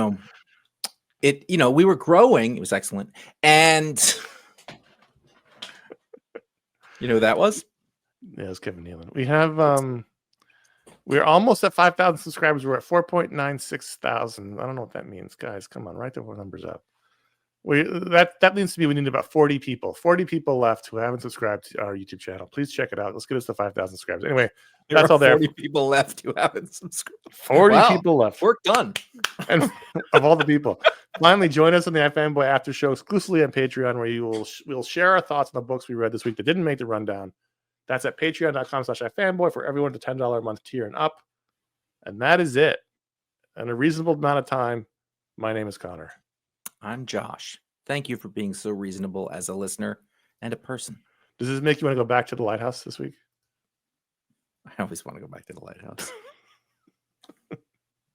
were growing. It was excellent. And who that was? Yeah, it was Kevin Nealon. We have we're almost at 5,000 subscribers. We're at 4.96 thousand. I don't know what that means, guys. Come on, write the numbers up. That means to me we need about 40 people. 40 people left who haven't subscribed to our YouTube channel. Please check it out. Let's get us to 5,000 subscribers. Anyway, that's all there. 40 people left who haven't subscribed. 40 people left. Work done. And of all the people. Finally, join us on the iFanboy After Show exclusively on Patreon, where we'll share our thoughts on the books we read this week that didn't make the rundown. That's at patreon.com/ifanboy for everyone to $10 a month tier and up. And that is it. In a reasonable amount of time, my name is Connor. I'm Josh. Thank you for being so reasonable as a listener and a person. Does this make you want to go back to the lighthouse this week? I always want to go back to the lighthouse.